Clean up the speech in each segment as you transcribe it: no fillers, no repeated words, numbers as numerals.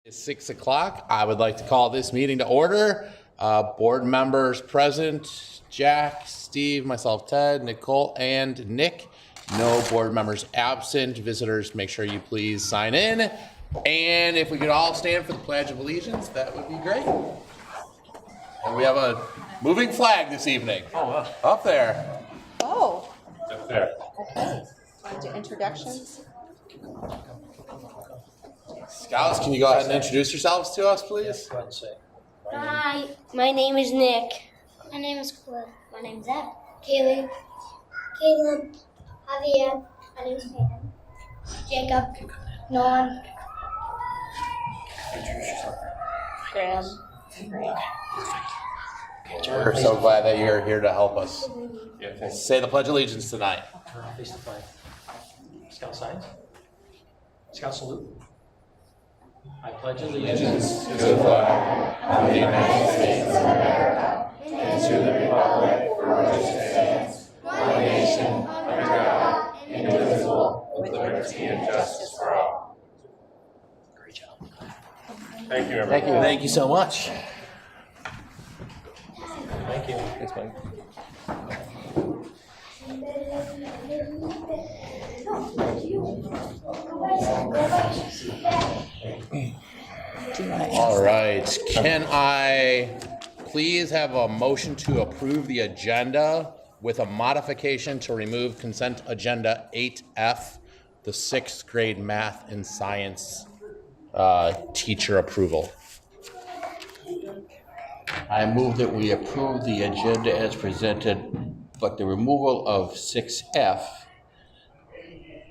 It's 6 o'clock. I would like to call this meeting to order. Board members present, Jack, Steve, myself, Ted, Nicole, and Nick. No board members absent. Visitors, make sure you please sign in. And if we could all stand for the Pledge of Allegiance, that would be great. And we have a moving flag this evening. Oh, wow. Up there. Oh. Up there. Okay. On to introductions. Scouts, can you go ahead and introduce yourselves to us, please? Hi, my name is Nick. My name is Cliff. My name is Zach. Kaylee. Caleb. Javier. My name is Peyton. Jacob. Nolan. Graham. We're so glad that you're here to help us. Say the Pledge of Allegiance tonight. Face the flag. Scout signs. Scout salute. I pledge allegiance To the flag of the United States of America and to the republic for which it stands, one nation, under God, indivisible, with liberty and justice for all. Great job. Thank you, everyone. Thank you so much. Thank you. Thanks, Mike. All right, can I please have a motion to approve the agenda with a modification to remove consent agenda 8F, the 6th grade math and science teacher approval? I move that we approve the agenda as presented, but the removal of 6F.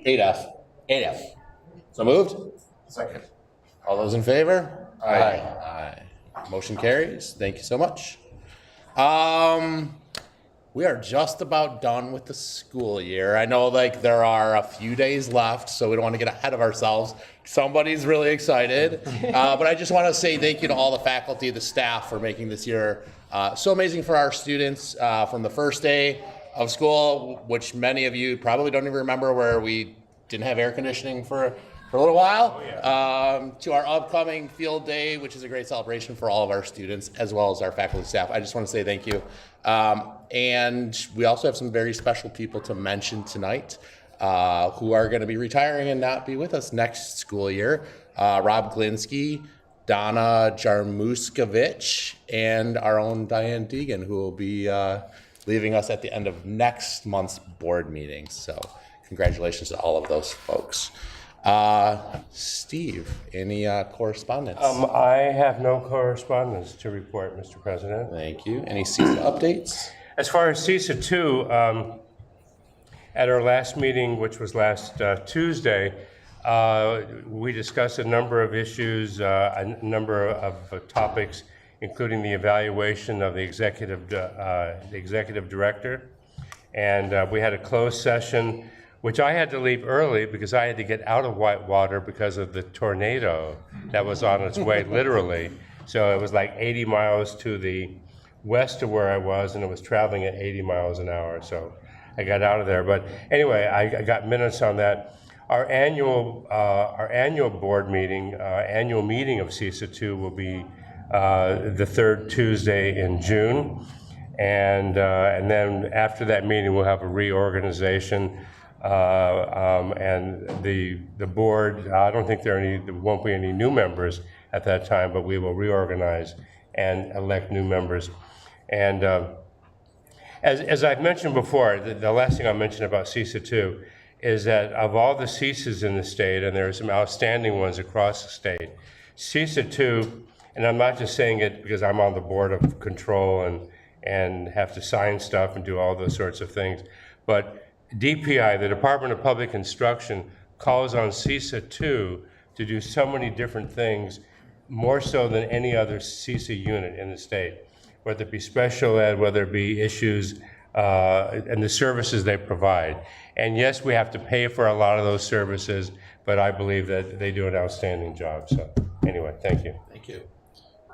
8F. So moved? Second. All those in favor? Aye. Aye. Motion carries. Thank you so much. We are just about done with the school year. I know there are a few days left, so we don't want to get ahead of ourselves. Somebody's really excited. But I just want to say thank you to all the faculty, the staff for making this year so amazing for our students from the first day of school, which many of you probably don't even remember, where we didn't have air conditioning for a little while, to our upcoming field day, which is a great celebration for all of our students as well as our faculty staff. I just want to say thank you. And we also have some very special people to mention tonight who are going to be retiring and not be with us next school year. Rob Glinsky, Donna Jarmuskevich, and our own Diane Deegan, who will be leaving us at the end of next month's board meeting. So congratulations to all of those folks. Steve, any correspondence? I have no correspondence to report, Mr. President. Thank you. Any CISA updates? As far as CISA 2, at our last meeting, which was last Tuesday, we discussed a number of issues, a number of topics, including the evaluation of the executive director. And we had a closed session, which I had to leave early because I had to get out of Whitewater because of the tornado that was on its way, literally. So it was like 80 miles to the west of where I was, and it was traveling at 80 miles an hour. So I got out of there. But anyway, I got minutes on that. Our annual board meeting, annual meeting of CISA 2 will be the third Tuesday in June. And then after that meeting, we'll have a reorganization. And the board, I don't think there won't be any new members at that time, but we will reorganize and elect new members. And as I've mentioned before, the last thing I'll mention about CISA 2 is that of all the CISAs in the state, and there are some outstanding ones across the state, CISA 2, and I'm not just saying it because I'm on the board of control and have to sign stuff and do all those sorts of things, but DPI, the Department of Public Instruction, calls on CISA 2 to do so many different things, more so than any other CISA unit in the state, whether it be special ed, whether it be issues, and the services they provide. And yes, we have to pay for a lot of those services, but I believe that they do an outstanding job. So anyway, thank you. Thank you.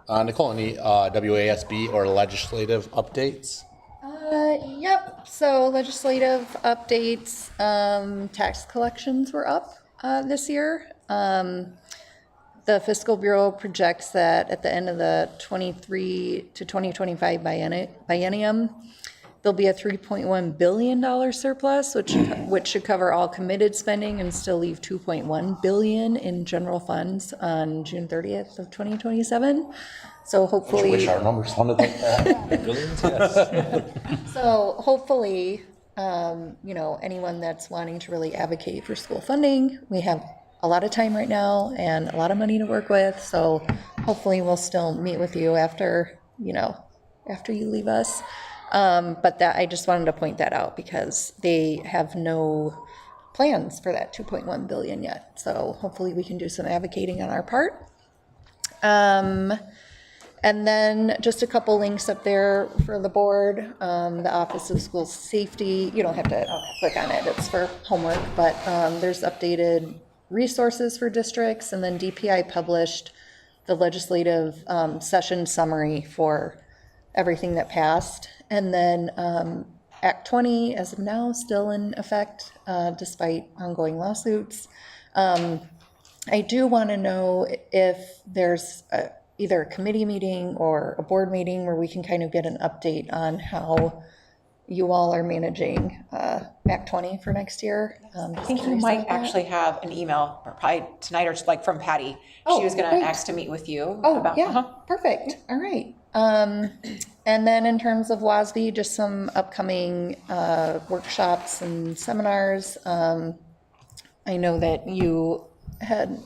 Nicole, any WASB or legislative updates? Yep. So legislative updates, tax collections were up this year. the Fiscal Bureau projects that at the end of the 23 to 2025 biennium, there'll be a $3.1 billion surplus, which should cover all committed spending and still leave $2.1 billion in general funds on June 30th of 2027. So hopefully. Wish our numbers sounded like that. Billions, yes. So hopefully, anyone that's wanting to really advocate for school funding, we have a lot of time right now and a lot of money to work with. So hopefully we'll still meet with you after you leave us. But that I just wanted to point that out because they have no plans for that 2.1 billion yet. So hopefully we can do some advocating on our part. And then just a couple links up there for the board. The Office of School Safety, you don't have to click on it, it's for homework, but there's updated resources for districts, and then DPI published the legislative session summary for everything that passed. And then Act 20, as of now, still in effect, despite ongoing lawsuits. I do want to know if there's either a committee meeting or a board meeting where we can kind of get an update on how you all are managing Act 20 for next year. I think you might actually have an email, or probably tonight, or like from Patty. Oh, she was going great. to ask to meet with you. Oh, about, yeah, perfect. All right. And then in terms of WASB, just some upcoming workshops and seminars. I know that you had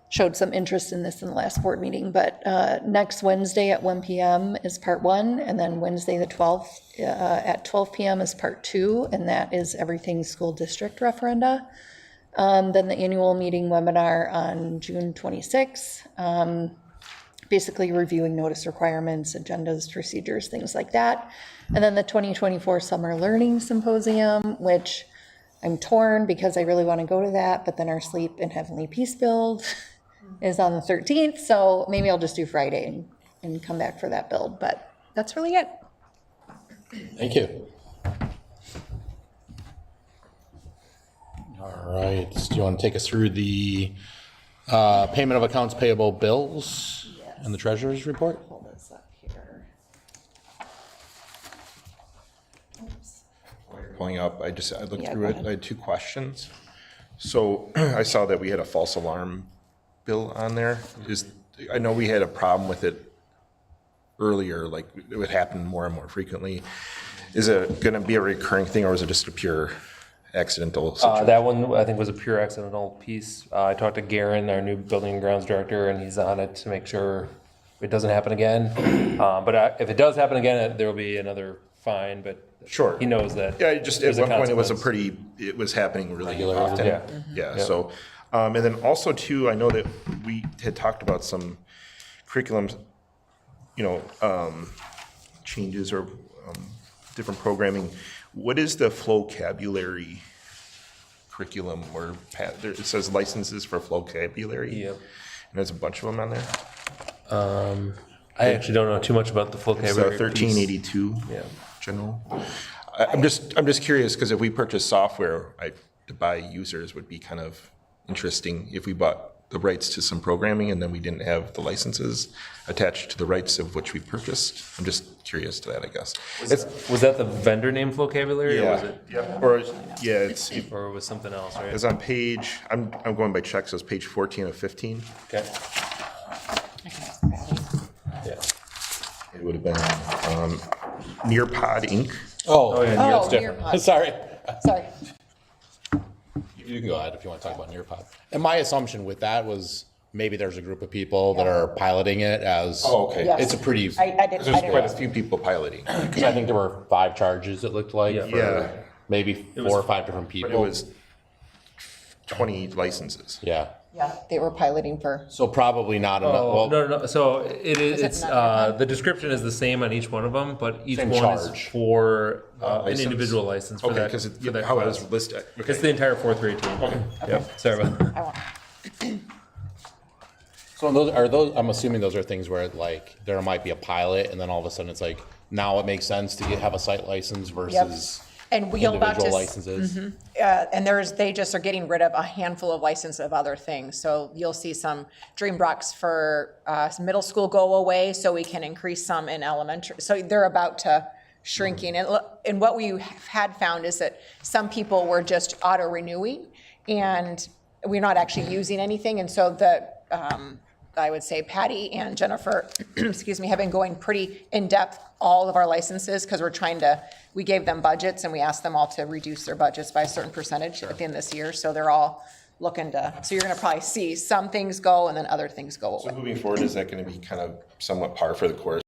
showed some interest in this in the last board meeting, but next Wednesday at 1 p.m. is part 1, and then Wednesday the 12th at 12 p.m. is part 2, and that is everything school district referenda. Then the annual meeting webinar on June 26th, basically reviewing notice requirements, agendas, procedures, things like that. And then the 2024 Summer Learning Symposium, which I'm torn because I really want to go to that, but then our Sleep in Heavenly Peace build is on the 13th, so maybe I'll just do Friday and come back for that build, but that's really it. Thank you. All right, do you want to take us through the payment of accounts payable bills and the treasurer's report? Pull this up here. While you're pulling up, I looked Yeah, through go it. ahead. I had 2 questions. So I saw that we had a false alarm bill on there. I know we had a problem with it earlier, like it would happen more and more frequently. Is it going to be a recurring thing, or is it just a pure accidental situation? That one, I think, was a pure accidental piece. I talked to Garen, our new building and grounds director, and he's on it to make sure it doesn't happen again. But if it does happen again, there will be another fine, but Sure. he knows that. Yeah, just at there's a one point consequence. it was happening really Regularly. often. Yeah. Yeah, Yeah. so, and then also too, I know that we had talked about some curriculums, changes or different programming. What is the vocabulary curriculum where it says licenses for vocabulary? Yep. And there's a bunch of them on there? I actually don't know too much about the It's vocabulary piece. 1382 Yeah. general. I'm just curious, because if we purchase software, to buy users would be kind of interesting if we bought the rights to some programming and then we didn't have the licenses attached to the rights of which we purchased. I'm just curious to that, I guess. Was that the vendor name vocabulary, or was Yeah, it, yeah, or, yeah, it's was something else, right? on page, I'm going by checks, so it's page 14 of 15. Okay. Yeah. It would have been Nearpod Inc. Oh, yeah, yeah, that's Oh, different. Nearpod. Sorry. Sorry. You can go ahead if you want to talk about Nearpod. And my assumption with that was maybe there's a group of people that are piloting it as. Oh, okay. Yes. It's a pretty, I didn't. There's quite a few people piloting, because I think there were 5 charges, it looked like, for Yeah. maybe 4 or 5 different but it people. was 20 licenses. Yeah. Yeah, they were piloting for. So probably not enough. Oh, Well, no. So it is, it it's, another the description is the same on each one of them, but each Same one charge. is for an License? individual license for Okay, that, because for that how it class. was listed. It's the entire 4th through 18. Okay. Yep, sorry about that. so I'm assuming those are things where like there might be a pilot and then all of a sudden it's like, now it makes sense to have a site license versus. And you'll about to, individual licenses. and they just are getting rid of a handful of licenses of other things. So you'll see some dream blocks for middle school go away, so we can increase some in elementary. So they're about to shrinking. And what we had found is that some people were just auto renewing, and we're not actually using anything. And so I would say Patty and Jennifer, excuse me, have been going pretty in-depth all of our licenses, because we gave them budgets and we asked them all to reduce their budgets by a certain percentage at the end of this year. So they're all looking so you're gonna probably see some things go and then other things go So away. moving forward, is that gonna be kind of somewhat par for the course?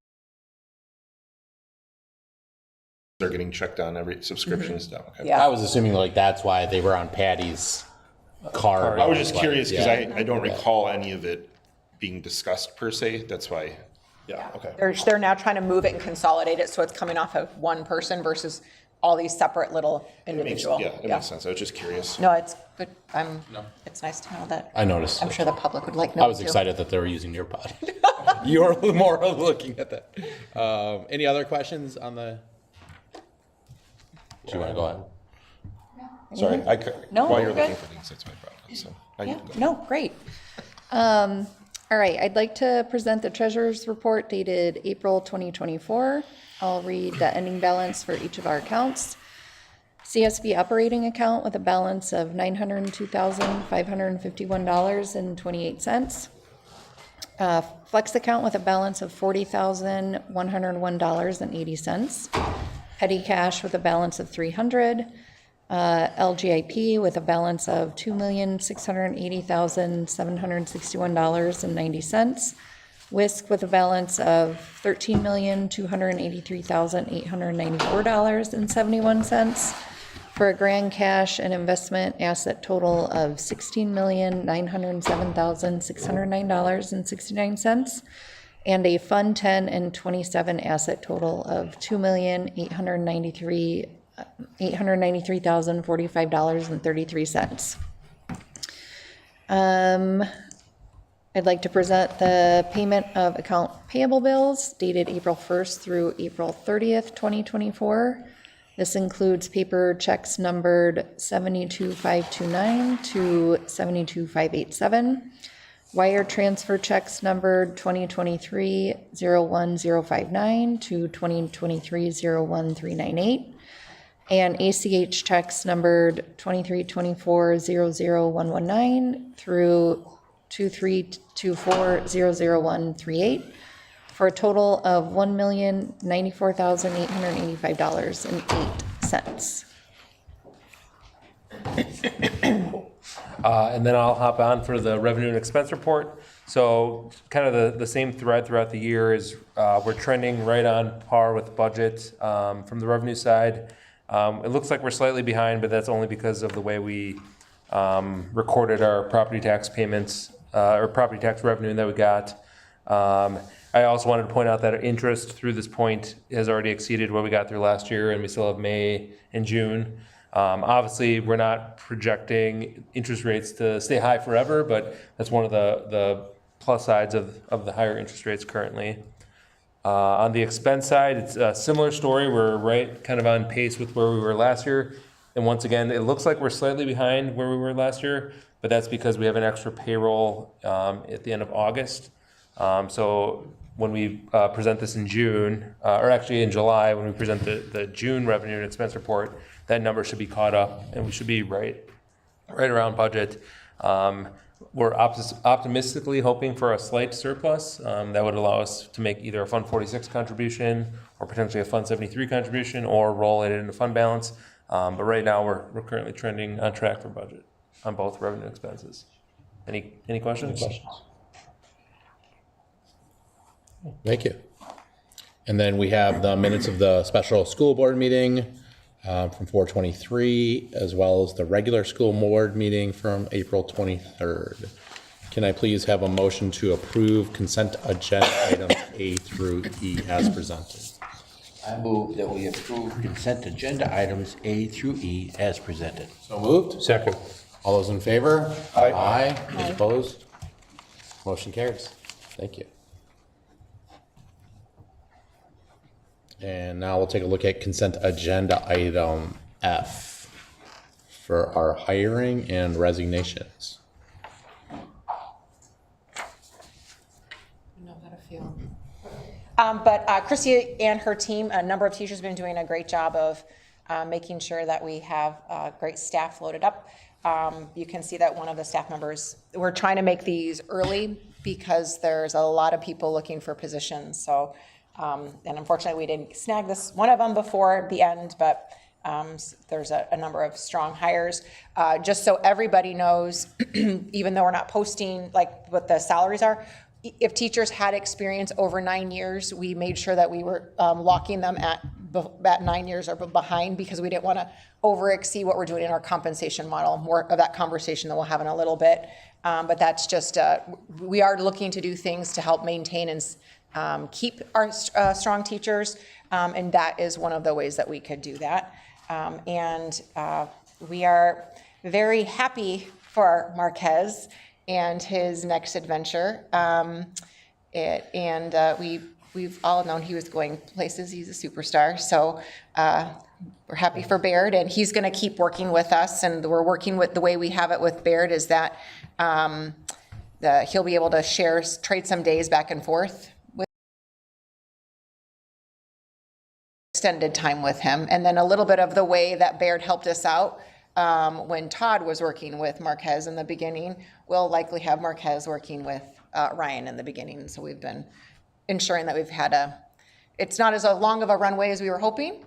They're getting checked on every subscription stuff, okay? Yeah. I was assuming like that's why they were on Patty's card. I was just curious, because Yeah. I don't recall any of it being discussed per se, that's why, yeah, okay. They're now trying to move it and consolidate it, so it's coming off of one person versus all these separate little individual. Yeah, it makes sense, I was just curious. No, it's good. It's nice to know that. I noticed. I'm sure the public would like to know I was too. excited that they were using your pod. You were more looking at that. Any other questions on the? Do you want to go ahead? Sorry, No, while you're you're looking good. for things, that's my problem, so. now you Yeah, can go. no, great. All right, I'd like to present the treasurer's report dated April 2024. I'll read the ending balance for each of our accounts. CSV operating account with a balance of $902,551.28. Flex account with a balance of $40,101.80. Petty cash with a balance of $300. LGIP with a balance of $2,680,761.90. WISC with a balance of $13,283,894.71, for a grand cash and investment asset total of $16,907,609.69, and a Fund 10 and 27 asset total of $2,893,045.33. I'd like to present the payment of account payable bills dated April 1st through April 30th, 2024. This includes paper checks numbered 72529 to 72587, wire transfer checks numbered 2023-01059 to 2023-01398, and ACH checks numbered 2324-00119 through 2324-00138, for a total of $1,094,885.08. And then I'll hop on for the revenue and expense report. So kind of the same thread throughout the year is we're trending right on par with budget. From the revenue side, it looks like we're slightly behind, but that's only because of the way we recorded our property tax payments or property tax revenue that we got. I also wanted to point out that our interest through this point has already exceeded what we got through last year, and we still have May and June. Obviously, we're not projecting interest rates to stay high forever, but that's one of the plus sides of the higher interest rates currently. On the expense side, it's a similar story. We're right kind of on pace with where we were last year. And once again, it looks like we're slightly behind where we were last year, but that's because we have an extra payroll at the end of August. So when we present this in June, or actually in July, when we present the June revenue and expense report, that number should be caught up and we should be right around budget. We're optimistically hoping for a slight surplus that would allow us to make either a Fund 46 contribution or potentially a Fund 73 contribution or roll it into fund balance. But right now we're currently trending on track for budget on both revenue and expenses. Any questions? Thank you. And then we have the minutes of the special school board meeting from 4/23, as well as the regular school board meeting from April 23rd. Can I please have a motion to approve consent agenda items A through E as presented? I move that we approve consent agenda items A through E as presented. So moved. Second. All those in favor? Aye. Those opposed? Motion carries. Thank you. And now we'll take a look at consent agenda item F for our hiring and resignations. Know how to feel. But Christy and her team, a number of teachers have been doing a great job of making sure that we have great staff loaded up. You can see that one of the staff members, we're trying to make these early because there's a lot of people looking for positions. So, and unfortunately we didn't snag this one of them before the end, but there's a number of strong hires. Just so everybody knows, even though we're not posting like what the salaries are, if teachers had experience over 9 years, we made sure that we were locking them at 9 years or behind, because we didn't want to over exceed what we're doing in our compensation model. More of that conversation that we'll have in a little bit. But that's just, we are looking to do things to help maintain and keep our strong teachers. And that is one of the ways that we could do that. And we are very happy for Marquez and his next adventure. We've all known he was going places. He's a superstar. So we're happy for Baird, and he's going to keep working with us. And we're working with, the way we have it with Baird is that he'll be able to trade some days back and forth with extended time with him. And then a little bit of the way that Baird helped us out when Todd was working with Marquez in the beginning, we'll likely have Marquez working with Ryan in the beginning. So we've been ensuring that we've had it's not as long of a runway as we were hoping.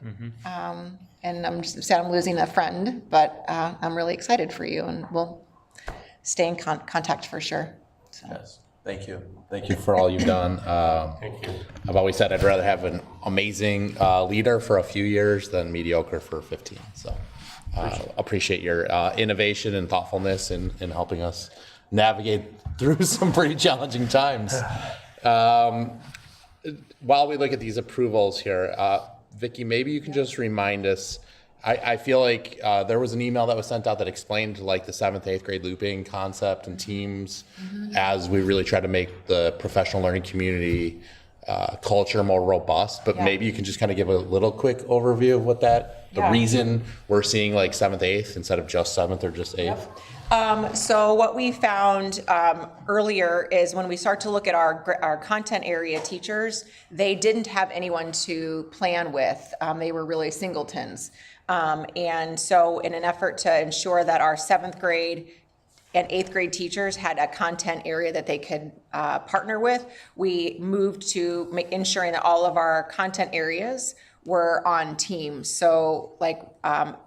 And I'm just sad I'm losing a friend, but I'm really excited for you, and we'll stay in contact for sure. So. Yes, thank you. Thank you for all you've done. Thank you. I've always said I'd rather have an amazing leader for a few years than mediocre for 15. So appreciate your innovation and thoughtfulness in helping us navigate through some pretty challenging times. While we look at these approvals here, Vicki, maybe you can just remind us, I feel like there was an email that was sent out that explained like the 7th, 8th grade looping concept and teams as we really try to make the professional learning community culture more robust, but maybe you can just kind of give a little quick overview of what the reason we're seeing like 7th, 8th instead of just 7th or just 8th. So what we found earlier is when we start to look at our content area teachers, they didn't have anyone to plan with. They were really singletons. And so in an effort to ensure that our 7th grade and 8th grade teachers had a content area that they could partner with, we moved to ensuring that all of our content areas were on teams. So like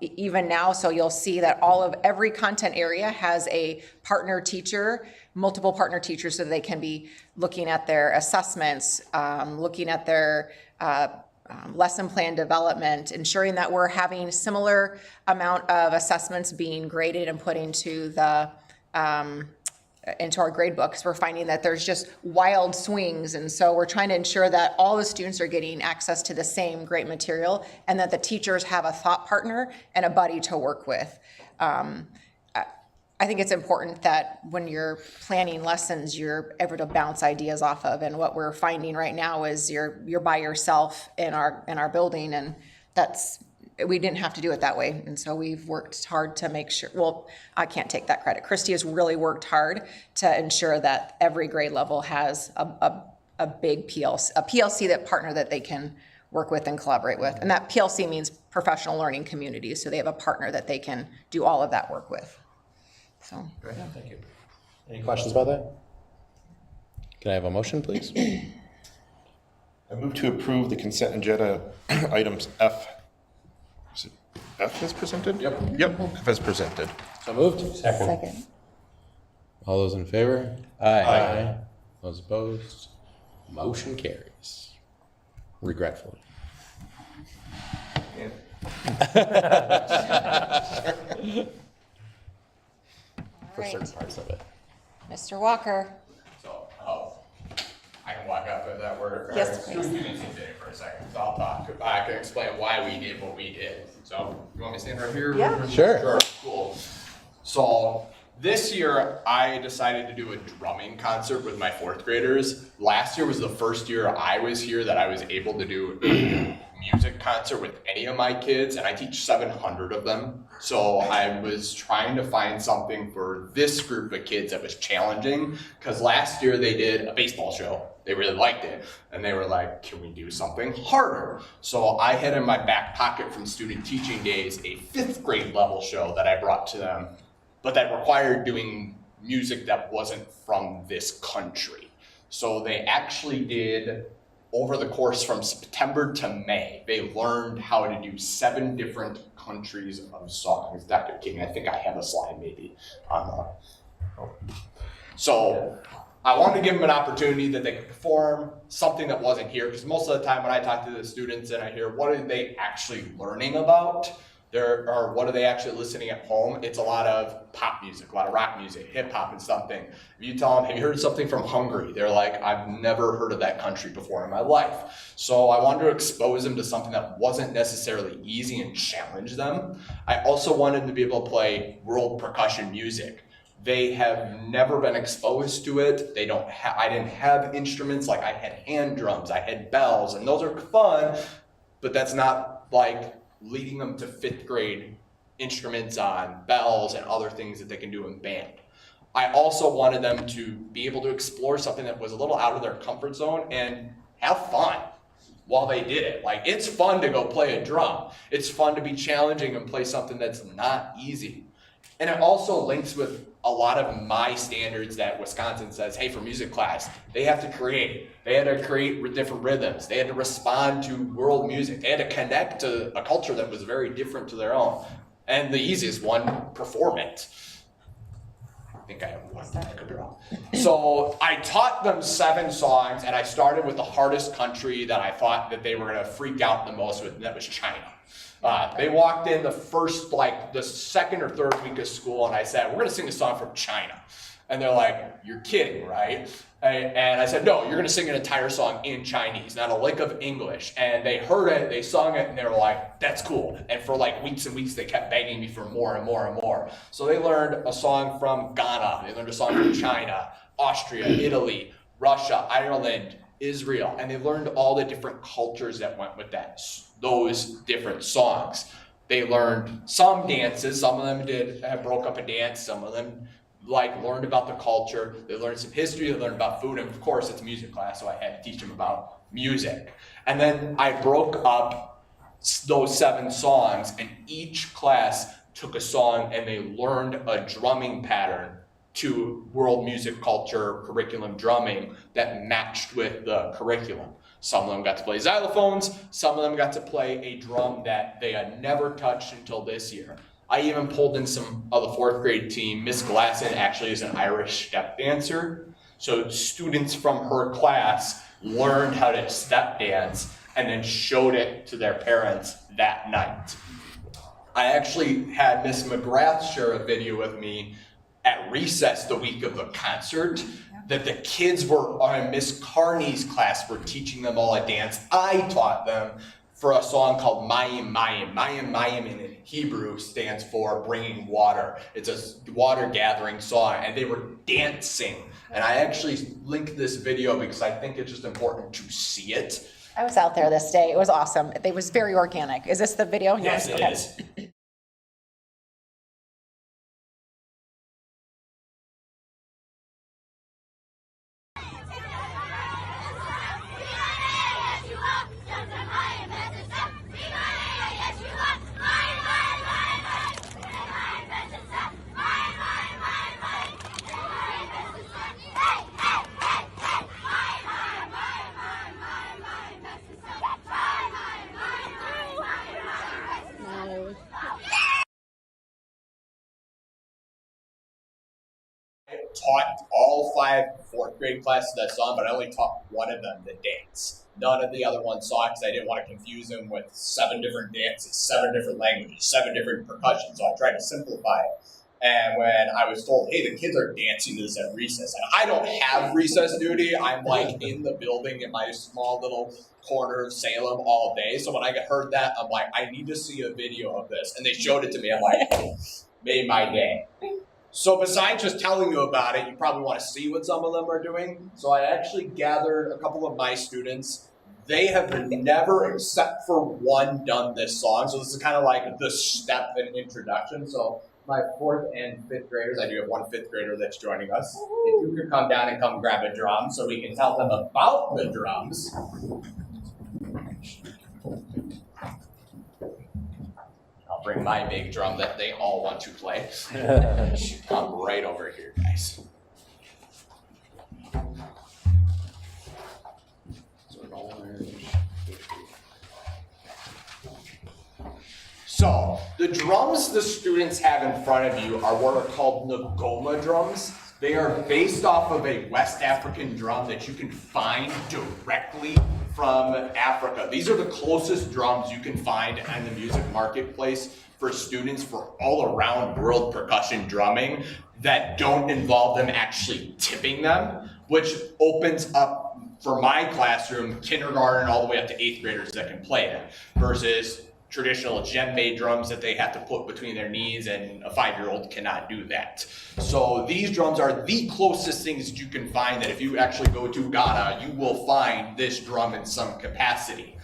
even now, so you'll see that every content area has a partner teacher, multiple partner teachers, so they can be looking at their assessments, looking at their lesson plan development, ensuring that we're having similar amount of assessments being graded and put into our grade books. We're finding that there's just wild swings, and so we're trying to ensure that all the students are getting access to the same great material, and that the teachers have a thought partner and a buddy to work with. I think it's important that when you're planning lessons, you're able to bounce ideas off of, and what we're finding right now is you're by yourself in our building, and we didn't have to do it that way. And so we've worked hard to make sure, well, I can't take that credit. Christy has really worked hard to ensure that every grade level has a big PLC that partner that they can work with and collaborate with. And that PLC means professional learning community. So they have a partner that they can do all of that work with. So. Great, thank you. Any questions about that? Can I have a motion, please? I move to approve the consent agenda items F. Is it F as presented? Yep, F as presented. So moved. Second. All those in favor? Aye. Those opposed? Motion carries. Regretfully. For certain parts of it. Mr. Walker. So, I can walk up if that works. Yes, please. Give me for a second, so I'll talk. I can explain why we did what we did. So, you want me to stand right here? Yeah. Sure. Cool. So, this year I decided to do a drumming concert with my 4th graders. Last year was the first year I was here that I was able to do a music concert with any of my kids, and I teach 700 of them. So I was trying to find something for this group of kids that was challenging, because last year they did a baseball show. They really liked it, and they were like, can we do something harder? So I had in my back pocket from student teaching days a 5th grade level show that I brought to them, but that required doing music that wasn't from this country. So they actually did, over the course from September to May, they learned how to do 7 different countries of songs. Dr. King, I think I have a slide maybe on So I wanted to give them an opportunity that they could perform something that wasn't here, because most of the time when I talk to the students and I hear what are they actually learning about, or what are they actually listening at home, it's a lot of pop music, a lot of rock music, hip hop and something. If you tell them, have you heard something from Hungary? They're like, I've never heard of that country before in my life. So I wanted to expose them to something that wasn't necessarily easy and challenge them. I also wanted to be able to play world percussion music. They have never been exposed to it. I didn't have instruments, like I had hand drums, I had bells, and those are fun, but that's not like leading them to 5th grade instruments on bells and other things that they can do in band. I also wanted them to be able to explore something that was a little out of their comfort zone and have fun while they did it. Like, it's fun to go play a drum. It's fun to be challenging and play something that's not easy. And it also links with a lot of my standards that Wisconsin says, hey, for music class, they have to create. They had to create different rhythms. They had to respond to world music. They had to connect to a culture that was very different to their own. And the easiest one, perform it. I think I have one, I could be wrong. So I taught them 7 songs, and I started with the hardest country that I thought that they were gonna freak out the most with, and that was China. They walked in the 2nd or 3rd week of school, and I said, we're gonna sing a song from China. And they're like, you're kidding, right? And I said, no, you're gonna sing an entire song in Chinese, not a lick of English. And they heard it, they sung it, and they were like, that's cool. And for like weeks and weeks, they kept begging me for more and more and more. So they learned a song from Ghana, they learned a song from China, Austria, Italy, Russia, Ireland, Israel, and they learned all the different cultures that went with those different songs. They learned some dances, some of them broke up a dance, some of them learned about the culture, they learned some history, they learned about food, and of course it's music class, so I had to teach them about music. And then I broke up those 7 songs, and each class took a song and they learned a drumming pattern to world music culture curriculum drumming that matched with the curriculum. Some of them got to play xylophones, some of them got to play a drum that they had never touched until this year. I even pulled in some of the 4th grade team. Miss Glasson actually is an Irish step dancer. So students from her class learned how to step dance and then showed it to their parents that night. I actually had Miss McGrath share a video with me at recess the week of the concert that the kids were on Miss Carney's class were teaching them all a dance I taught them for a song called Mayim Mayim. Mayim Mayim in Hebrew stands for bringing water. It's a water gathering song, and they were dancing. And I actually linked this video because I think it's just important to see it. I was out there this day. It was awesome. It was very organic. Is this the video? Yes, it is. Taught all 5 4th grade classes that song, but I only taught one of them the dance. None of the other ones saw it because I didn't want to confuse them with 7 different dances, 7 different languages, 7 different percussions. So I tried to simplify it. And when I was told, hey, the kids are dancing to this at recess, and I don't have recess duty. I'm like in the building in my small little corner of Salem all day. So when I heard that, I'm like, I need to see a video of this. And they showed it to me. I'm like, made my day. So besides just telling you about it, you probably want to see what some of them are doing. So I actually gathered a couple of my students. They have never, except for one, done this song. So this is kind of like the step and introduction. So my 4th and 5th graders, I do have one 5th grader that's joining us. If you could come down and come grab a drum so we can tell them about the drums. I'll bring my big drum that they all want to play. Come right over here, guys. So the drums the students have in front of you are what are called Ngoma drums. They are based off of a West African drum that you can find directly from Africa. These are the closest drums you can find in the music marketplace for students for all around world percussion drumming that don't involve them actually tipping them, which opens up for my classroom, kindergarten all the way up to 8th graders that can play it, versus traditional djembe drums that they have to put between their knees, and a 5-year-old cannot do that. So these drums are the closest things you can find that if you actually go to Ghana, you will find this drum in some capacity.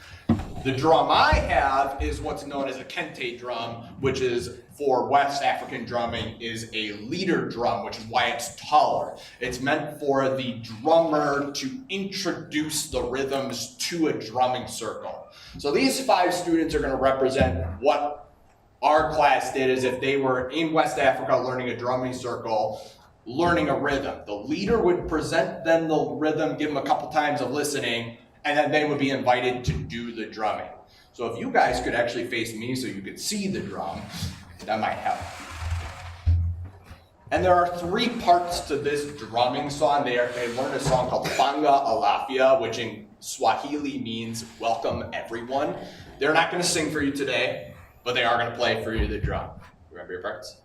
The drum I have is what's known as a kente drum, which is for West African drumming is a leader drum, which is why it's taller. It's meant for the drummer to introduce the rhythms to a drumming circle. So these 5 students are going to represent what our class did as if they were in West Africa learning a drumming circle, learning a rhythm. The leader would present them the rhythm, give them a couple times of listening, and then they would be invited to do the drumming. So if you guys could actually face me so you could see the drum, that might help. And there are 3 parts to this drumming song. They learned a song called Fanga Alafia, which in Swahili means welcome everyone. They're not going to sing for you today, but they are going to play for you the drum. Remember your parts?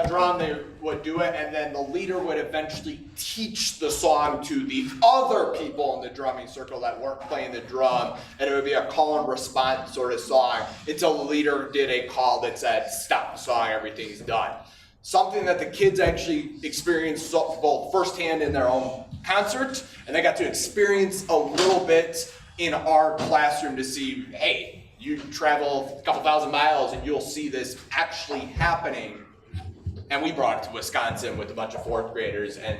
Drum, they would do it, and then the leader would eventually teach the song to the other people in the drumming circle that weren't playing the drum, and it would be a call and response sort of song until the leader did a call that said, stop the song, everything's done. Something that the kids actually experienced both firsthand in their own concert, and they got to experience a little bit in our classroom to see, hey, you travel a couple thousand miles and you'll see this actually happening. And we brought it to Wisconsin with a bunch of 4th graders, and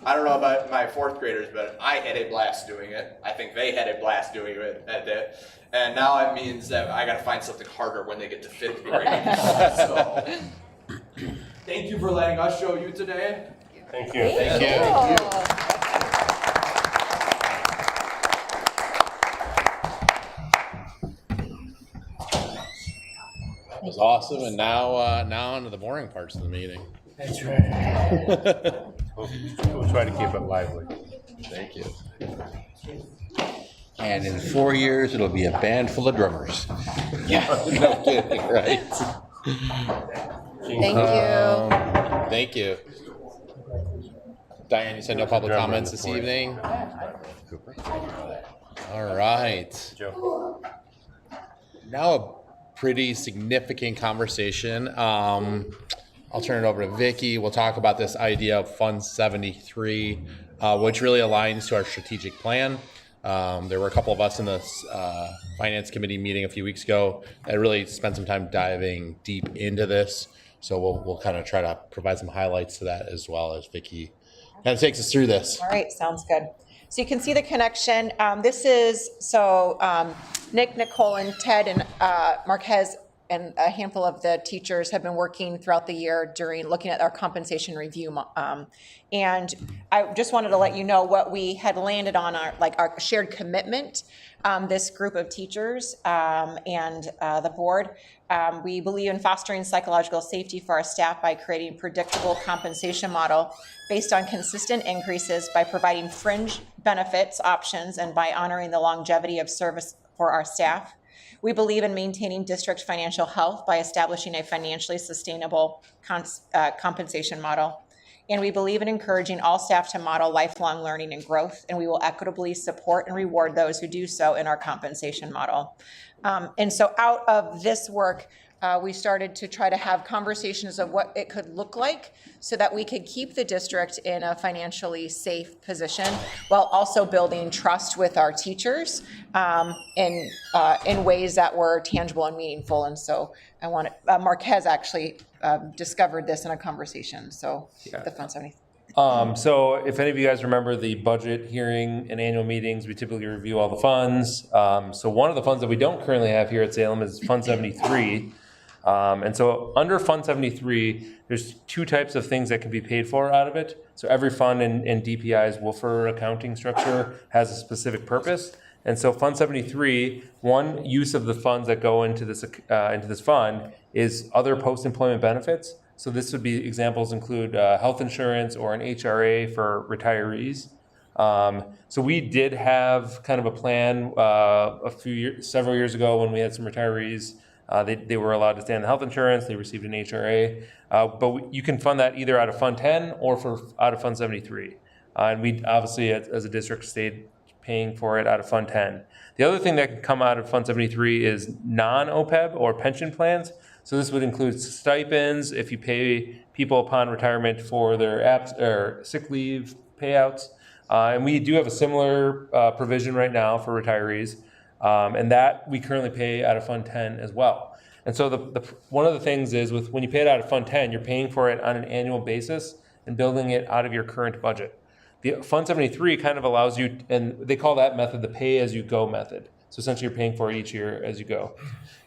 I don't know about my 4th graders, but I had a blast doing it. I think they had a blast doing it at that. And now it means that I gotta find something harder when they get to 5th grade. So, thank you for letting us show you today. Thank you. Thank you. Thank you. That was awesome, and now on to the boring parts of the meeting. That's right. We'll try to keep it lively. Thank you. And in 4 years, it'll be a band full of drummers. Yeah. No kidding, right? Thank you. Thank you. Diane, you said no public comments this evening? All right. Joe. Now a pretty significant conversation. I'll turn it over to Vicki. We'll talk about this idea of Fund 73, which really aligns to our strategic plan. There were a couple of us in the finance committee meeting a few weeks ago that really spent some time diving deep into this. So we'll kind of try to provide some highlights to that as well as Vicki kind of takes us through this. All right, sounds good. So you can see the connection. This is, Nick, Nicole, and Ted, and Marquez, and a handful of the teachers have been working throughout the year during looking at our compensation review. And I just wanted to let you know what we had landed on our shared commitment, this group of teachers and the board. We believe in fostering psychological safety for our staff by creating a predictable compensation model based on consistent increases, by providing fringe benefits options, and by honoring the longevity of service for our staff. We believe in maintaining district financial health by establishing a financially sustainable compensation model. And we believe in encouraging all staff to model lifelong learning and growth, and we will equitably support and reward those who do so in our compensation model. And so out of this work, we started to try to have conversations of what it could look like so that we could keep the district in a financially safe position while also building trust with our teachers in ways that were tangible and meaningful. And so I wanted, Marquez actually discovered this in a conversation, so the Fund 70. So if any of you guys remember the budget hearing and annual meetings, we typically review all the funds. So one of the funds that we don't currently have here at Salem is Fund 73. And so under Fund 73, there's two types of things that can be paid for out of it. So every fund in DPI's Woofer accounting structure has a specific purpose. And so Fund 73, one use of the funds that go into this fund is other post-employment benefits. So this would be examples include health insurance or an HRA for retirees. So we did have kind of a plan several years ago when we had some retirees. They were allowed to stay on the health insurance. They received an HRA. But you can fund that either out of Fund 10 or out of Fund 73. And we obviously, as a district, stayed paying for it out of Fund 10. The other thing that can come out of Fund 73 is non-OPEB or pension plans. So this would include stipends if you pay people upon retirement for their or sick leave payouts. And we do have a similar provision right now for retirees. And that we currently pay out of Fund 10 as well. And so one of the things is when you pay it out of Fund 10, you're paying for it on an annual basis and building it out of your current budget. The Fund 73 kind of allows you, and they call that method the pay-as-you-go method. So essentially you're paying for it each year as you go.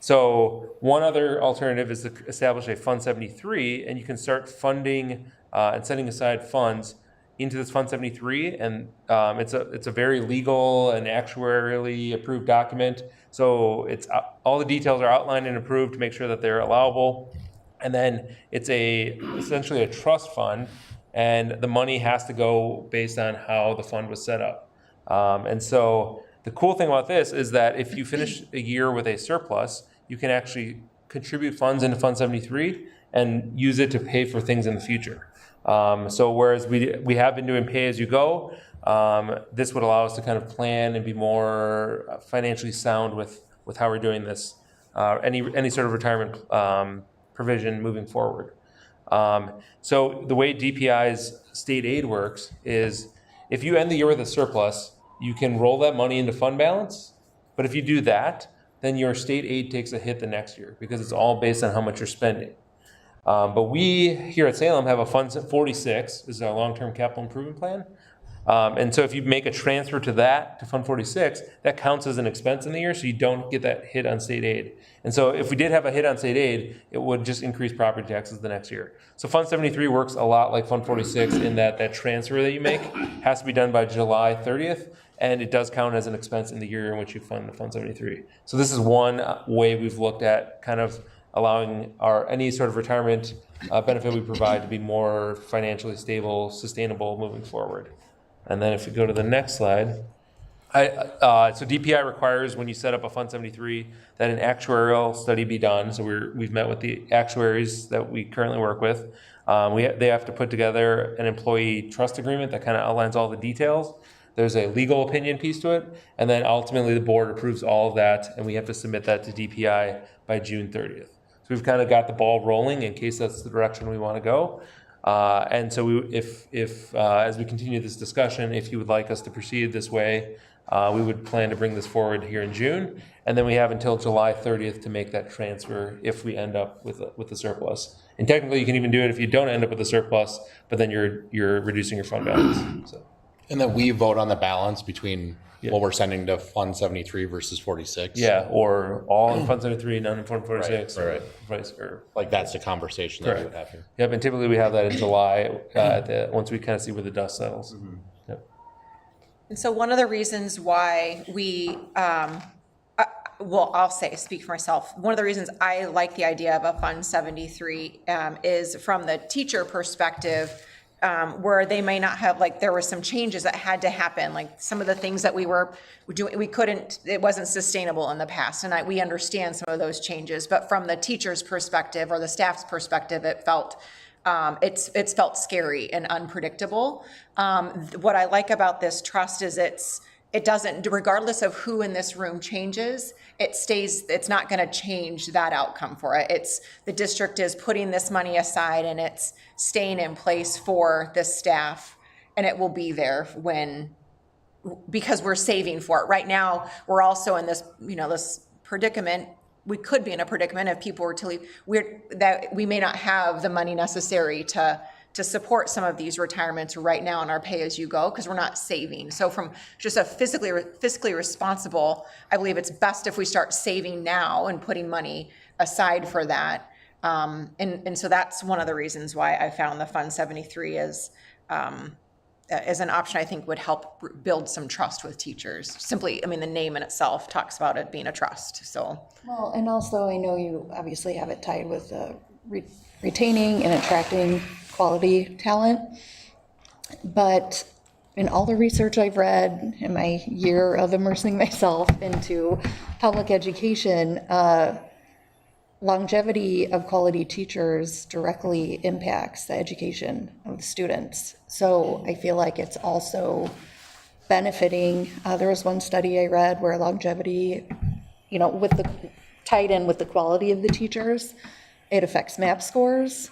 So one other alternative is to establish a Fund 73, and you can start funding and setting aside funds into this Fund 73, and it's a very legal and actuarially approved document. So it's all the details are outlined and approved to make sure that they're allowable. And then it's essentially a trust fund, and the money has to go based on how the fund was set up. And so the cool thing about this is that if you finish a year with a surplus, you can actually contribute funds into Fund 73 and use it to pay for things in the future. So whereas we have been doing pay as you go, this would allow us to kind of plan and be more financially sound with how we're doing this, any sort of retirement provision moving forward. So the way DPI's state aid works is if you end the year with a surplus, you can roll that money into fund balance. But if you do that, then your state aid takes a hit the next year because it's all based on how much you're spending. But we here at Salem have a Fund 46, this is our long-term capital improvement plan. And so if you make a transfer to Fund 46, that counts as an expense in the year, so you don't get that hit on state aid. And so if we did have a hit on state aid, it would just increase property taxes the next year. So Fund 73 works a lot like Fund 46 in that transfer that you make has to be done by July 30th, and it does count as an expense in the year in which you fund Fund 73. So this is one way we've looked at kind of allowing any sort of retirement benefit we provide to be more financially stable, sustainable moving forward. And then if you go to the next slide, so DPI requires when you set up a Fund 73 that an actuarial study be done. So we've met with the actuaries that we currently work with. They have to put together an employee trust agreement that kind of outlines all the details. There's a legal opinion piece to it, and then ultimately the board approves all of that, and we have to submit that to DPI by June 30th. So we've kind of got the ball rolling in case that's the direction we want to go. And so if as we continue this discussion, if you would like us to proceed this way, we would plan to bring this forward here in June, and then we have until July 30th to make that transfer if we end up with a surplus. And technically, you can even do it if you don't end up with a surplus, but then you're reducing your fund balance. So. And then we vote on the balance between what we're sending to Fund 73 versus 46. Yeah, or all in Fund 73, none in Fund 46, Right, or right. vice or. Like that's the conversation that we would have here. Yep, and typically we have that in July, once we kind of see where the dust settles. Yep. And so one of the reasons why we, well, I'll speak for myself. One of the reasons I like the idea of a Fund 73 is from the teacher perspective, where they may not have, like, there were some changes that had to happen, like some of the things that we were doing, it wasn't sustainable in the past, and we understand some of those changes. But from the teacher's perspective or the staff's perspective, it felt it's felt scary and unpredictable. What I like about this trust is it doesn't, regardless of who in this room changes, it's not going to change that outcome for it. The district is putting this money aside and it's staying in place for the staff, and it will be there because we're saving for it. Right now, we're also in this, this predicament. We could be in a predicament if people were to leave, that we may not have the money necessary to support some of these retirements right now in our pay-as-you-go, because we're not saving. So from just a fiscally responsible, I believe it's best if we start saving now and putting money aside for that. And so that's one of the reasons why I found the Fund 73 as an option I think would help build some trust with teachers. Simply, the name in itself talks about it being a trust, so. Well, and also I know you obviously have it tied with retaining and attracting quality talent, but in all the research I've read in my year of immersing myself into public education, longevity of quality teachers directly impacts the education of the students. So I feel like it's also benefiting. There was one study I read where longevity, tied in with the quality of the teachers, it affects MAP scores.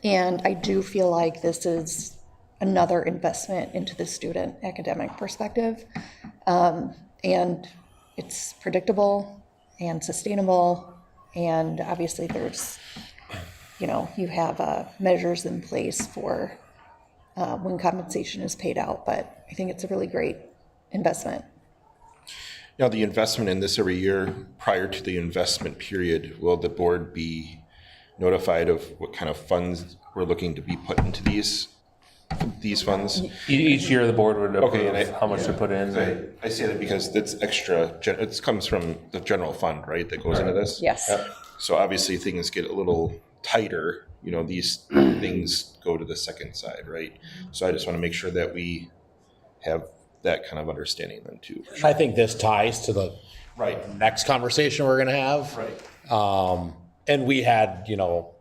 And I do feel like this is another investment into the student academic perspective. And it's predictable and sustainable. And obviously there's, you have measures in place for when compensation is paid out. But I think it's a really great investment. Now, the investment in this every year prior to the investment period, will the board be notified of what kind of funds we're looking to be put into these funds? Each year the board would approve and how much to put in. I say that because it's extra, it comes from the general fund, right, that goes into this? Yes. So obviously things get a little tighter, these things go to the second side, right? So I just want to make sure that we have that kind of understanding then too. For sure. I think this ties to the next conversation we're going to have. Right. And we had,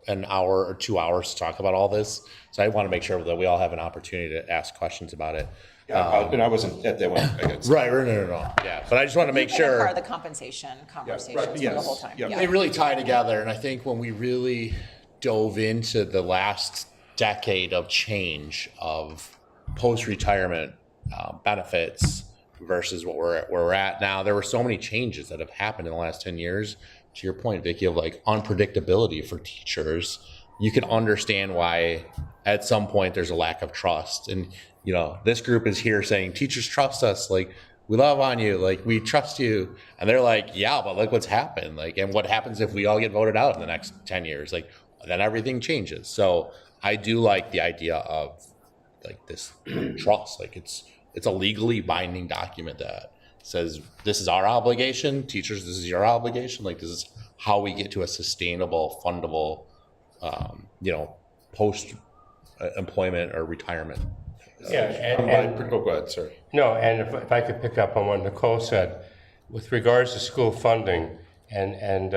an hour or 2 hours to talk about all this. So I want to make sure that we all have an opportunity to ask questions about it. Yeah, and I wasn't at that one. Right, no. Yeah, but I just want to make sure. Part of the compensation conversations for the whole time. Yep. They really tie together. And I think when we really dove into the last decade of change of post-retirement benefits versus where we're at now, there were so many changes that have happened in the last 10 years. To your point, Vicki, of like unpredictability for teachers, you can understand why at some point there's a lack of trust. And, this group is here saying, teachers trust us. Like, we love on you. Like, we trust you. And they're like, yeah, but look what's happened. Like, and what happens if we all get voted out in the next 10 years? Like, then everything changes. So I do like the idea of like this trust. Like it's a legally binding document that says this is our obligation, teachers, this is your obligation. Like this is how we get to a sustainable, fundable, post employment or retirement. Yeah, Go ahead, sorry. No, and if I could pick up on what Nicole said, with regards to school funding, and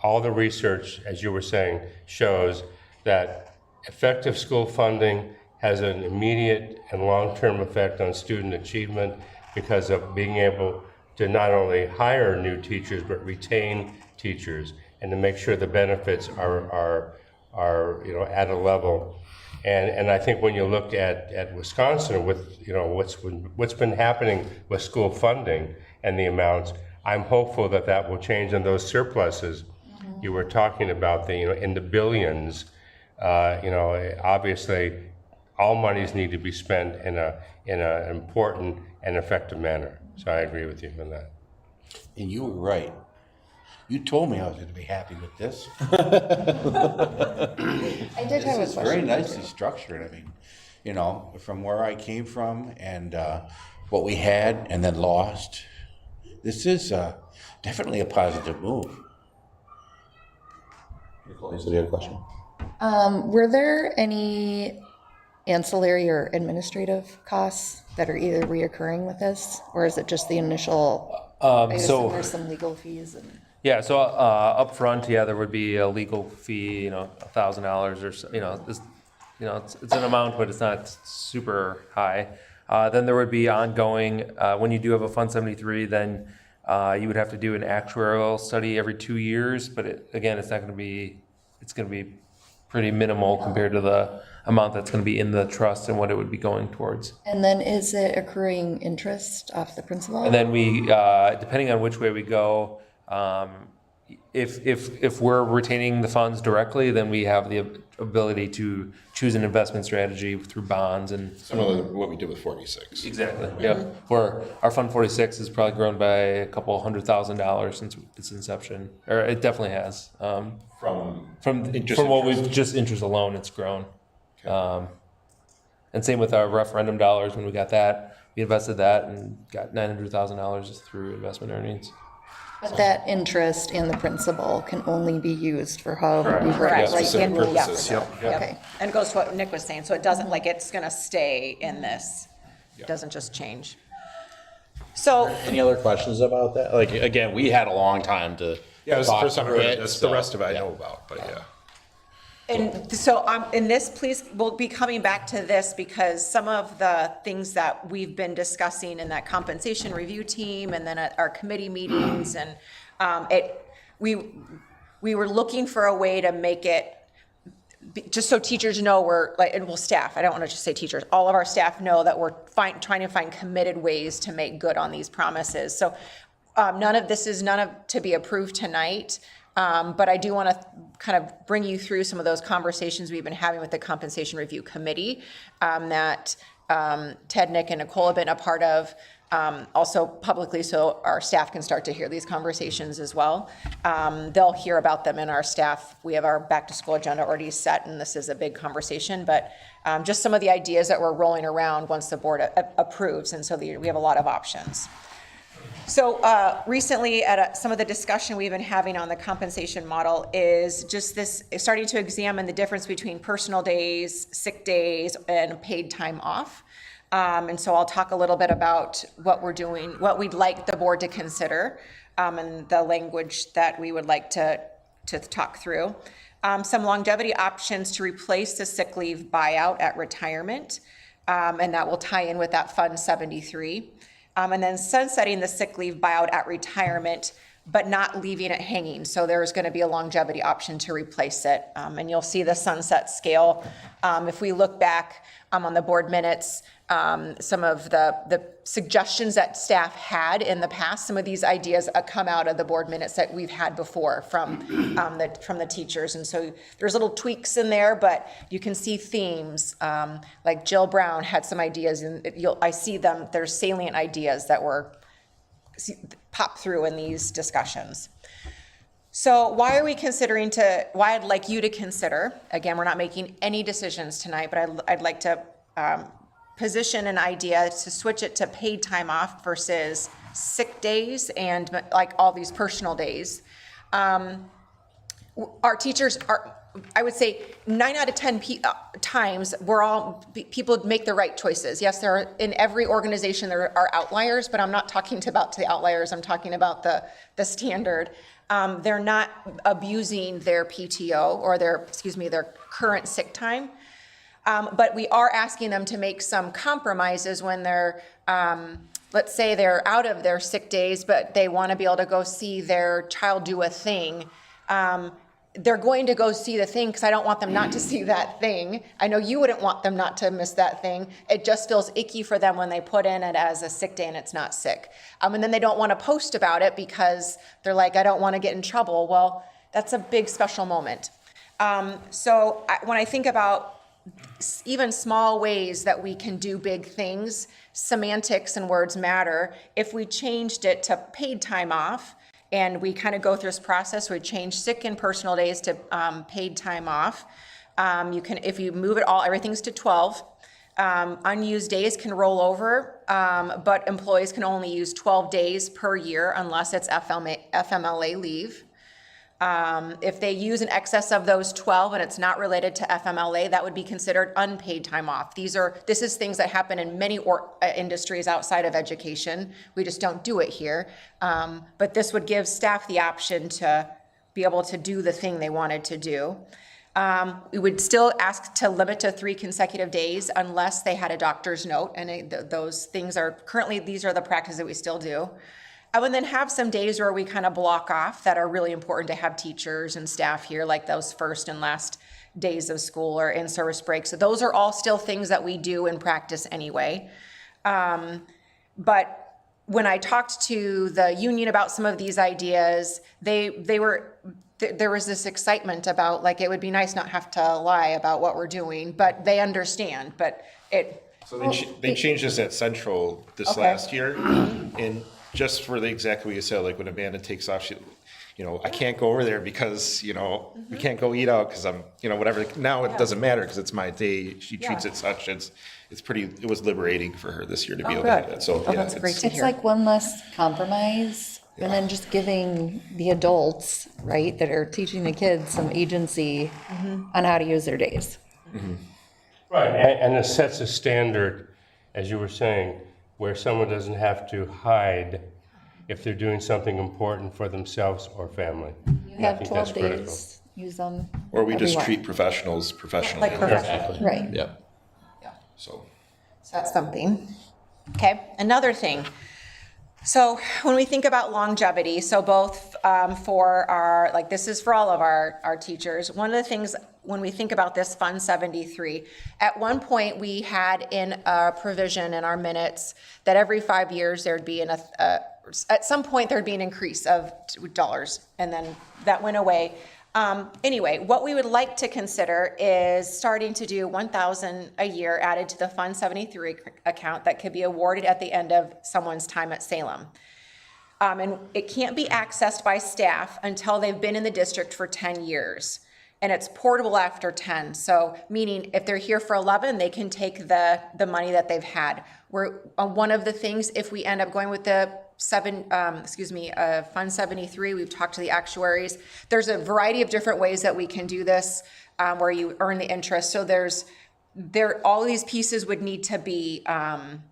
all the research, as you were saying, shows that effective school funding has an immediate and long-term effect on student achievement because of being able to not only hire new teachers but retain teachers and to make sure the benefits are at a level. And I think when you look at Wisconsin with what's been happening with school funding and the amounts, I'm hopeful that will change, and those surpluses you were talking about, in the billions, obviously all monies need to be spent in an important and effective manner. So I agree with you on that. And you were right. You told me I was gonna be happy with this. I did have a This is very question. nicely structured. I mean, you know, from where I came from and what we had and then lost, this is definitely a positive move. Nicole, you said you had a question? Were there any ancillary or administrative costs that are either reoccurring with this, or is it just the initial? I assume there's some legal fees and. Yeah, so up front, yeah, there would be a legal fee, $1,000 or so, it's an amount, but it's not super high. Then there would be ongoing, when you do have a Fund 73, then you would have to do an actuarial study every 2 years, but it's going to be pretty minimal compared to the amount that's going to be in the trust and what it would be going towards. And then is it accruing interest off the principal? And then we, depending on which way we go, if we're retaining the funds directly, then we have the ability to choose an investment strategy through bonds and. Similar to what we did with 46. Exactly. Yeah. Where our Fund 46 has probably grown by a couple $100,000 since its inception, or it definitely has. From From interest what we've just interest alone, it's grown. And same with our referendum dollars. When we got that, we invested that and got $900,000 through investment earnings. But that interest and the principal can only be used for how we Correct. write specific rules. purposes, yep. Okay. And it goes to what Nick was saying, so it doesn't, like, it's gonna stay in this. It doesn't just change. So, Any other questions about that? Like, again, we had a long time to Yeah, it was the talk first time I through heard it, of this. so, The rest of it I yeah. know about, but yeah. and so, in this, please, we'll be coming back to this because some of the things that we've been discussing in that compensation review team and then at our committee meetings and we were looking for a way to make it, just so teachers know we're like, and well, staff, I don't want to just say teachers, all of our staff know that we're trying to find committed ways to make good on these promises. So none of this is to be approved tonight, but I do want to kind of bring you through some of those conversations we've been having with the Compensation Review Committee that Ted, Nick, and Nicole have been a part of. Also publicly, so our staff can start to hear these conversations as well. They'll hear about them in our staff. We have our back to school agenda already set, and this is a big conversation, but just some of the ideas that we're rolling around once the board approves, and so we have a lot of options. So recently at some of the discussion we've been having on the compensation model is just this, starting to examine the difference between personal days, sick days, and paid time off. And so I'll talk a little bit about what we're doing, what we'd like the board to consider, and the language that we would like to talk through. Some longevity options to replace the sick leave buyout at retirement, and that will tie in with that Fund 73. And then sunsetting the sick leave buyout at retirement, but not leaving it hanging. So there's going to be a longevity option to replace it. And you'll see the sunset scale. If we look back on the board minutes, some of the suggestions that staff had in the past, some of these ideas come out of the board minutes that we've had before from the teachers. And so there's little tweaks in there, but you can see themes. Like Jill Brown had some ideas, and I see them. There's salient ideas that were pop through in these discussions. So why are we considering why I'd like you to consider, again, we're not making any decisions tonight, but I'd like to position an idea to switch it to paid time off versus sick days and like all these personal days. Our teachers are, I would say 9 out of 10 times, people make the right choices. Yes, there are, in every organization there are outliers, but I'm not talking about the outliers, I'm talking about the standard. They're not abusing their PTO or their current sick time. But we are asking them to make some compromises when they're, let's say they're out of their sick days, but they want to be able to go see their child do a thing. They're going to go see the thing because I don't want them not to see that thing. I know you wouldn't want them not to miss that thing. It just feels icky for them when they put in it as a sick day and it's not sick. And then they don't want to post about it because they're like, I don't want to get in trouble. Well, that's a big special moment. So when I think about even small ways that we can do big things, semantics and words matter. If we changed it to paid time off, and we kind of go through this process, we change sick and personal days to paid time off. You can, if you move it all, everything's to 12. Unused days can roll over, but employees can only use 12 days per year unless it's FMLA leave. If they use in excess of those 12 and it's not related to FMLA, that would be considered unpaid time off. This is things that happen in many industries outside of education. We just don't do it here. But this would give staff the option to be able to do the thing they wanted to do. We would still ask to limit to 3 consecutive days unless they had a doctor's note, and those things are currently, these are the practices that we still do. I would then have some days where we kind of block off that are really important to have teachers and staff here, like those first and last days of school or in-service breaks. So those are all still things that we do in practice anyway. But when I talked to the union about some of these ideas, there was this excitement about, like, it would be nice not have to lie about what we're doing, but they understand. But So they changed this at Central this last year, and just for the exact way you said, like when Amanda takes off, she, I can't go over there because, we can't go eat out because I'm, whatever. Now it doesn't matter because it's my day. She treats it such. It was liberating for her this year to be able to have that. So that's great to It's hear. like one less compromise, and then just giving the adults, right, that are teaching the kids some agency on how to use their days. Right, and it sets a standard, as you were saying, where someone doesn't have to hide if they're doing something important for themselves or family. You And I have think 12 that's critical. days, use them. Or we just everywhere. treat professionals professionally. Like professional. Right. Yep. So. So that's something. Okay, another thing. So when we think about longevity, so both for our, like this is for all of our teachers, one of the things when we think about this Fund 73, at one point we had in a provision in our minutes that every 5 years there'd be at some point there'd be an increase of dollars, and then that went away. Anyway, what we would like to consider is starting to do $1,000 a year added to the Fund 73 account that could be awarded at the end of someone's time at Salem. And it can't be accessed by staff until they've been in the district for 10 years. And it's portable after 10. So meaning if they're here for 11, they can take the money that they've had. One of the things, if we end up going with the Fund 73, we've talked to the actuaries. There's a variety of different ways that we can do this, where you earn the interest. So all these pieces would need to be in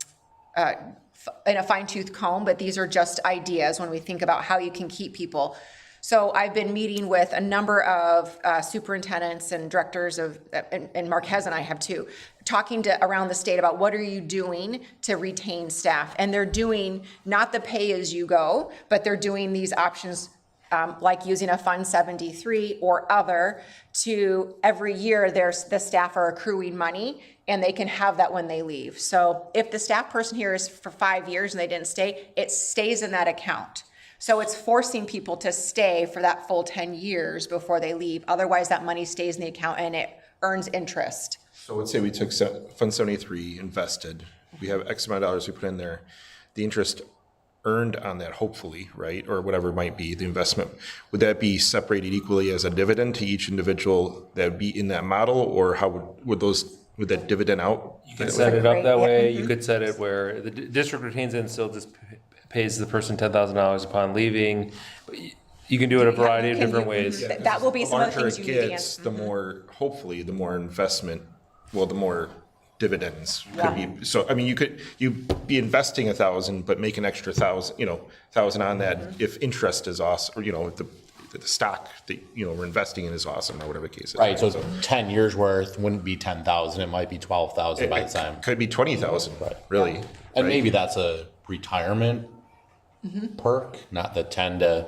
a fine-tooth comb, but these are just ideas when we think about how you can keep people. So I've been meeting with a number of superintendents and directors and Marquez and I have too, talking to around the state about what are you doing to retain staff. And they're doing not the pay-as-you-go, but they're doing these options like using a Fund 73 or other to every year the staff are accruing money and they can have that when they leave. So if the staff person here is for 5 years and they didn't stay, it stays in that account. So it's forcing people to stay for that full 10 years before they leave. Otherwise, that money stays in the account and it earns interest. So let's say we took Fund 73, invested, we have X amount of dollars we put in there, the interest earned on that, hopefully, right, or whatever it might be, the investment, would that be separated equally as a dividend to each individual that would be in that model, or how would that dividend out? You could set it up that way. You could set it where the district retains it and still just pays the person $10,000 upon leaving. But you can do it a variety of different ways. That will be some of the things The you larger need it to gets, answer. the more, hopefully, the more investment, well, the more dividends could be. So, I mean, you'd be investing 1,000, but make an extra 1,000 on that if interest is awesome, or, if the stock that, we're investing in is awesome, or whatever the case is. Right, so 10 years worth wouldn't be 10,000, it might be 12,000 by the time. Could be 20,000, really. And maybe that's a retirement perk, not the 10 to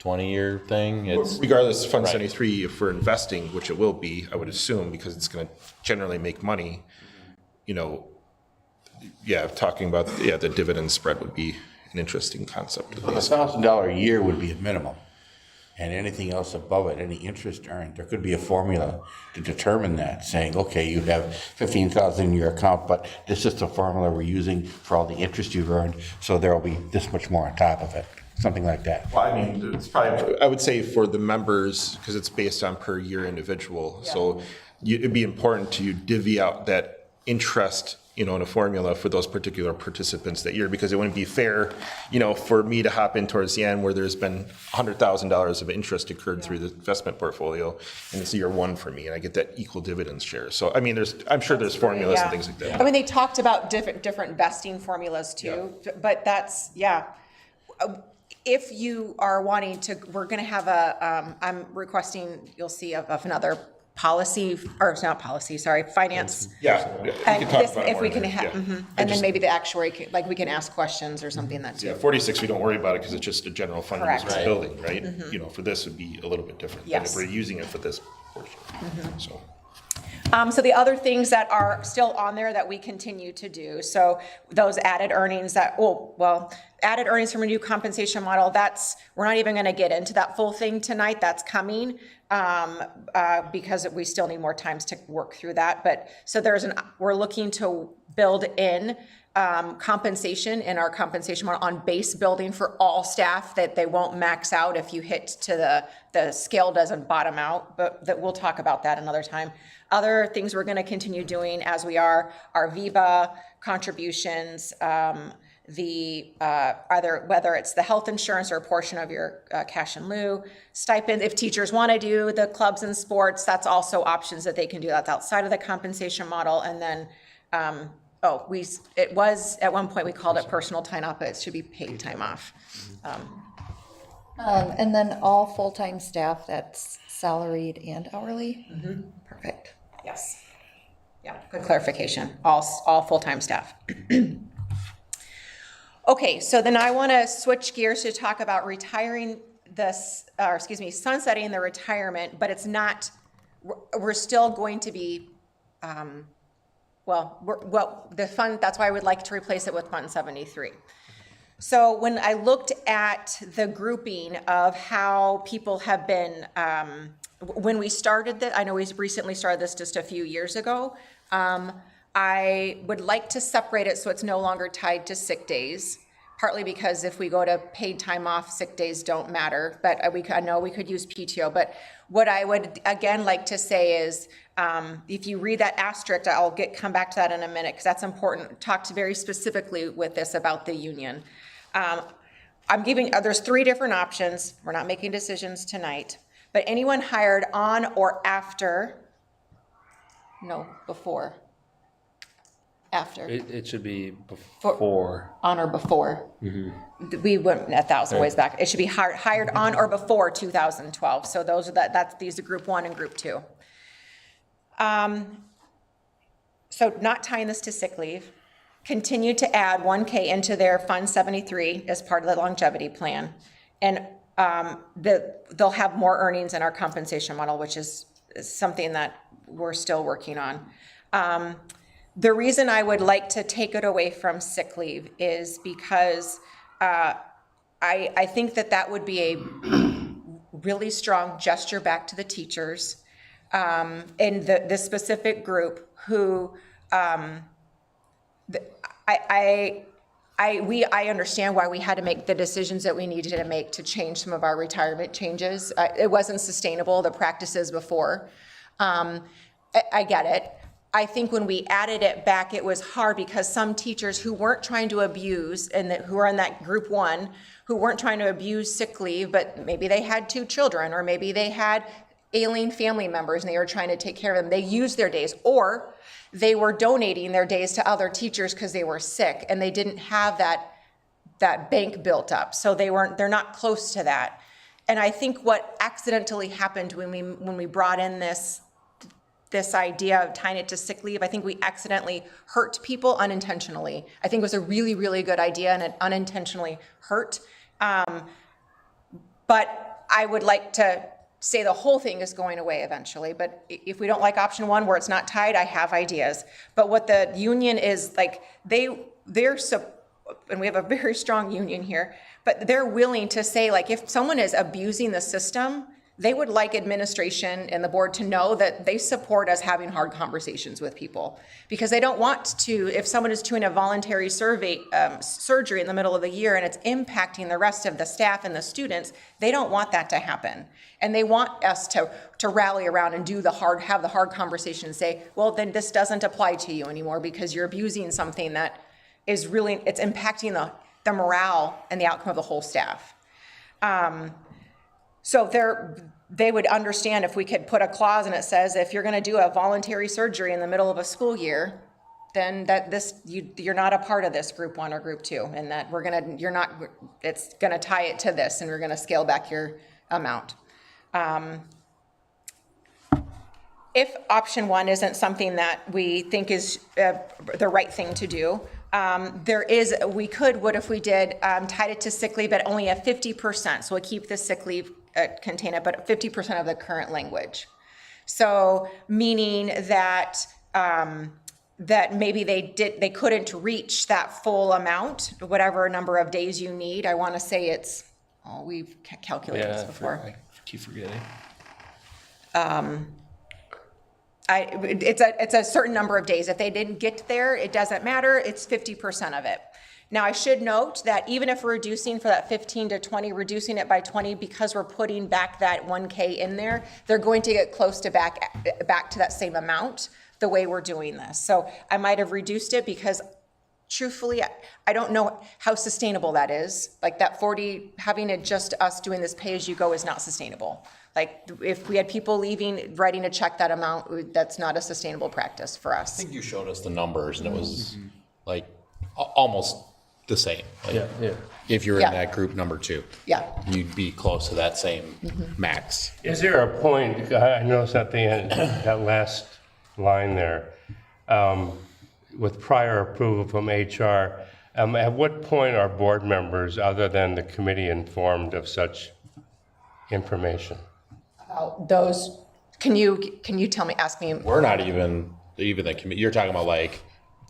20-year thing. It's Regardless, Fund Right. 73, if we're investing, which it will be, I would assume, because it's going to generally make money, talking about, the dividend spread would be an interesting concept. At least. $1,000 a year would be a minimum. and anything else above it, any interest earned, there could be a formula to determine that, saying, okay, you have 15,000 in your account, but this is the formula we're using for all the interest you've earned, so there will be this much more on top of it, something like that. Well, I mean, it's probably, I would say for the members, because it's based on per year individual, so it'd be important to divvy out that interest, in a formula for those particular participants that year, because it wouldn't be fair, for me to hop in towards the end where there's been $100,000 of interest occurred through the investment portfolio, and it's year one for me, and I get that equal dividends share. So, I mean, I'm sure there's formulas and things like that. I mean, they talked about different vesting formulas too, but that's, if you are wanting to, we're gonna have I'm requesting, you'll see of another policy, or it's not policy, sorry, finance. Yeah. And this, if we can have, and then maybe the actuary, we can ask questions or something that's. Yeah, 46, we don't worry about it because it's just a general fund Correct. use for the building, right? For this would be a little bit different than if Yes. we're using it for this portion. So. So the other things that are still on there that we continue to do, so those added earnings added earnings from a new compensation model, we're not even gonna get into that full thing tonight, that's coming, because we still need more time to work through that. But, so we're looking to build in compensation in our compensation model on base building for all staff, that they won't max out if you hit to the scale doesn't bottom out, but that we'll talk about that another time. Other things we're gonna continue doing as we are VIBA contributions, whether it's the health insurance or a portion of your cash in lieu, stipend. If teachers want to do the clubs and sports, that's also options that they can do. That's outside of the compensation model. And then, it was at one point we called it personal time off, but it should be paid time off. And then all full-time staff, that's salaried and hourly? Perfect. Yes. Yeah, good clarification. All full-time staff. Okay, so then I want to switch gears to talk about sunsetting the retirement, but it's not, we're still going to be, the fund, that's why I would like to replace it with Fund 73. So when I looked at the grouping of how people have been, when we started I know we recently started this just a few years ago, I would like to separate it so it's no longer tied to sick days, partly because if we go to paid time off, sick days don't matter, but I know we could use PTO. But what I would, again, like to say is, if you read that asterisk, I'll come back to that in a minute, because that's important. Talk very specifically with this about the union. There's 3 different options. We're not making decisions tonight, but anyone hired on or after, before. After. It should be before. On or before. We went 1,000 ways back. It should be hired on or before 2012. So these are group 1 and group 2. So not tying this to sick leave. Continue to add 1K into their Fund 73 as part of the longevity plan. And they'll have more earnings in our compensation model, which is something that we're still working on. The reason I would like to take it away from sick leave is because I think that would be a really strong gesture back to the teachers in the specific group who I understand why we had to make the decisions that we needed to make to change some of our retirement changes. It wasn't sustainable, the practices before. I get it. I think when we added it back, it was hard because some teachers who weren't trying to abuse, and who are in that group 1, who weren't trying to abuse sick leave, but maybe they had 2 children, or maybe they had ailing family members and they were trying to take care of them. They used their days, or they were donating their days to other teachers because they were sick and they didn't have that bank built up. So they're not close to that. And I think what accidentally happened when we brought in this idea of tying it to sick leave, I think we accidentally hurt people unintentionally. I think it was a really, really good idea, and it unintentionally hurt. But I would like to say the whole thing is going away eventually. But if we don't like option 1 where it's not tied, I have ideas. But what the union is like, and we have a very strong union here, but they're willing to say, like, if someone is abusing the system, they would like administration and the board to know that they support us having hard conversations with people, because they don't want to, if someone is doing a voluntary surgery in the middle of the year and it's impacting the rest of the staff and the students, they don't want that to happen. And they want us to rally around and have the hard conversation and say, well, then this doesn't apply to you anymore because you're abusing something that is really, it's impacting the morale and the outcome of the whole staff. So they would understand if we could put a clause and it says, if you're gonna do a voluntary surgery in the middle of a school year, then you're not a part of this group 1 or group 2, and that it's gonna tie it to this, and we're gonna scale back your amount. If option 1 isn't something that we think is the right thing to do, we could, what if we did tied it to sick leave, but only at 50%, so we'll keep the sick leave contain it, but 50% of the current language. So meaning that that maybe they couldn't reach that full amount, whatever number of days you need. I want to say we've calculated this before. I keep forgetting. It's a certain number of days. If they didn't get there, it doesn't matter. It's 50% of it. Now, I should note that even if we're reducing for that 15 to 20, reducing it by 20 because we're putting back that 1K in there, they're going to get close to back to that same amount the way we're doing this. So I might have reduced it because truthfully, I don't know how sustainable that is. Like that 40, having it just us doing this pay as you go is not sustainable. Like if we had people leaving, writing a check that amount, that's not a sustainable practice for us. I think you showed us the numbers and it was like almost the same. Like, Yeah. if you're Yeah. in that group number 2, Yeah. you'd be close to that same max. Is there a point, I noticed at the end, that last line there, with prior approval from HR, at what point are board members, other than the committee, informed of such information? Those, can you tell me, ask me We're not even the committee. You're talking about like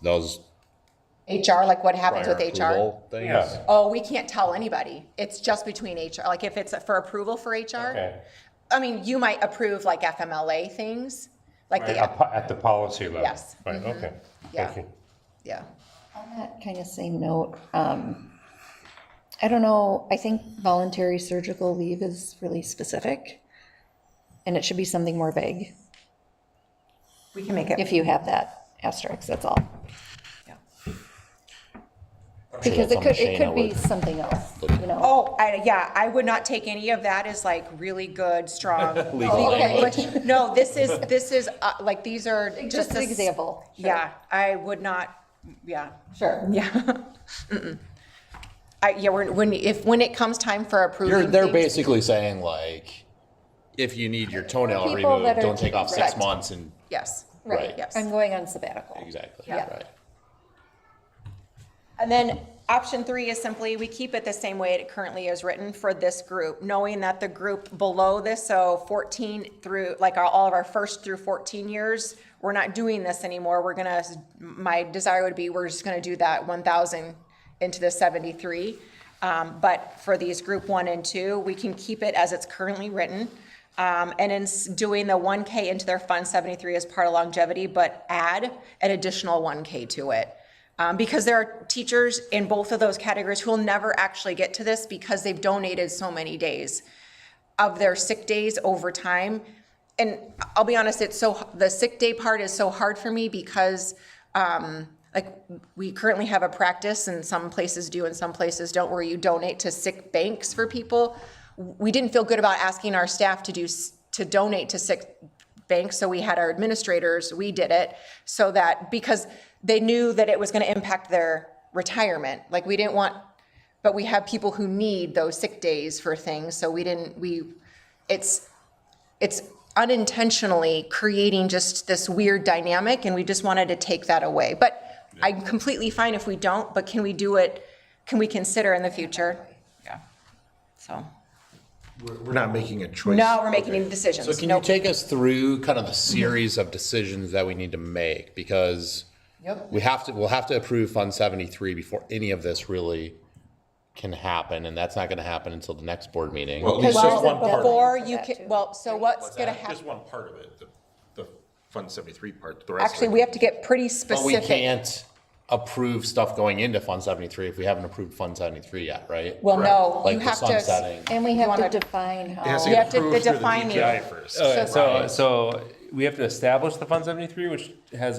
those HR, like what happens prior with HR? approval things. Yeah. Oh, we can't tell anybody. It's just between HR. Like if it's for approval for HR, Okay. I mean, you might approve like FMLA things, like the, At the policy level? Yes. Right, okay. Yeah. Thank you. yeah. On that kind of same note, I don't know, I think voluntary surgical leave is really specific, and it should be something more vague, We can make it. if you have that asterisk, that's all. Yeah. I'm sure Because that's it something could Shayna be would- something else, you know? Oh, I would not take any of that as like really good, strong. Legal language. language. No, this is like, these are Just an a- example. Sure. Yeah, I would not, yeah. Sure. Yeah. Mm-mm. When it comes time for approving They're things- basically saying like, if you need your toenail People removed, that are don't take off 6 Right. months and, Yes. Right. Yes. I'm going on sabbatical. exactly, Yeah. right. And then option 3 is simply, we keep it the same way it currently is written for this group, knowing that the group below this, so 14 through, like all of our 1st through 14 years, we're not doing this anymore. My desire would be, we're just gonna do that 1,000 into the 73. But for these group 1 and 2, we can keep it as it's currently written. And in doing the 1K into their Fund 73 as part of longevity, but add an additional 1K to it. Because there are teachers in both of those categories who will never actually get to this because they've donated so many days of their sick days over time. And I'll be honest, the sick day part is so hard for me because like we currently have a practice, and some places do and some places don't, where you donate to sick banks for people. We didn't feel good about asking our staff to donate to sick banks, so we had our administrators, we did it, so that, because they knew that it was gonna impact their retirement. Like we didn't want, but we have people who need those sick days for things, so it's unintentionally creating just this weird dynamic, and we just wanted to take that away. But I'm completely fine if we don't, but can we do it, can we consider in the future? Yeah, so. We're not making a choice. No, we're making any decisions. So can you Nope. take us through kind of the series of decisions that we need to make? Because Yep. We'll have to approve Fund 73 before any of this really can happen, and that's not gonna happen until the next board meeting. Well, at least Because just there's one a part. Before for you that can, too, well, so what's gonna happen? Just one part of it, the Fund 73 part, the rest of Actually, it. we have to get pretty But we specific. can't approve stuff going into Fund 73 if we haven't approved Fund 73 yet, right? Well, no, Like you the have to. sunsetting. And we You have to wanna- define It has how. to You get have to approved through the define the- DPI first. Okay, so we have to establish the Fund 73, which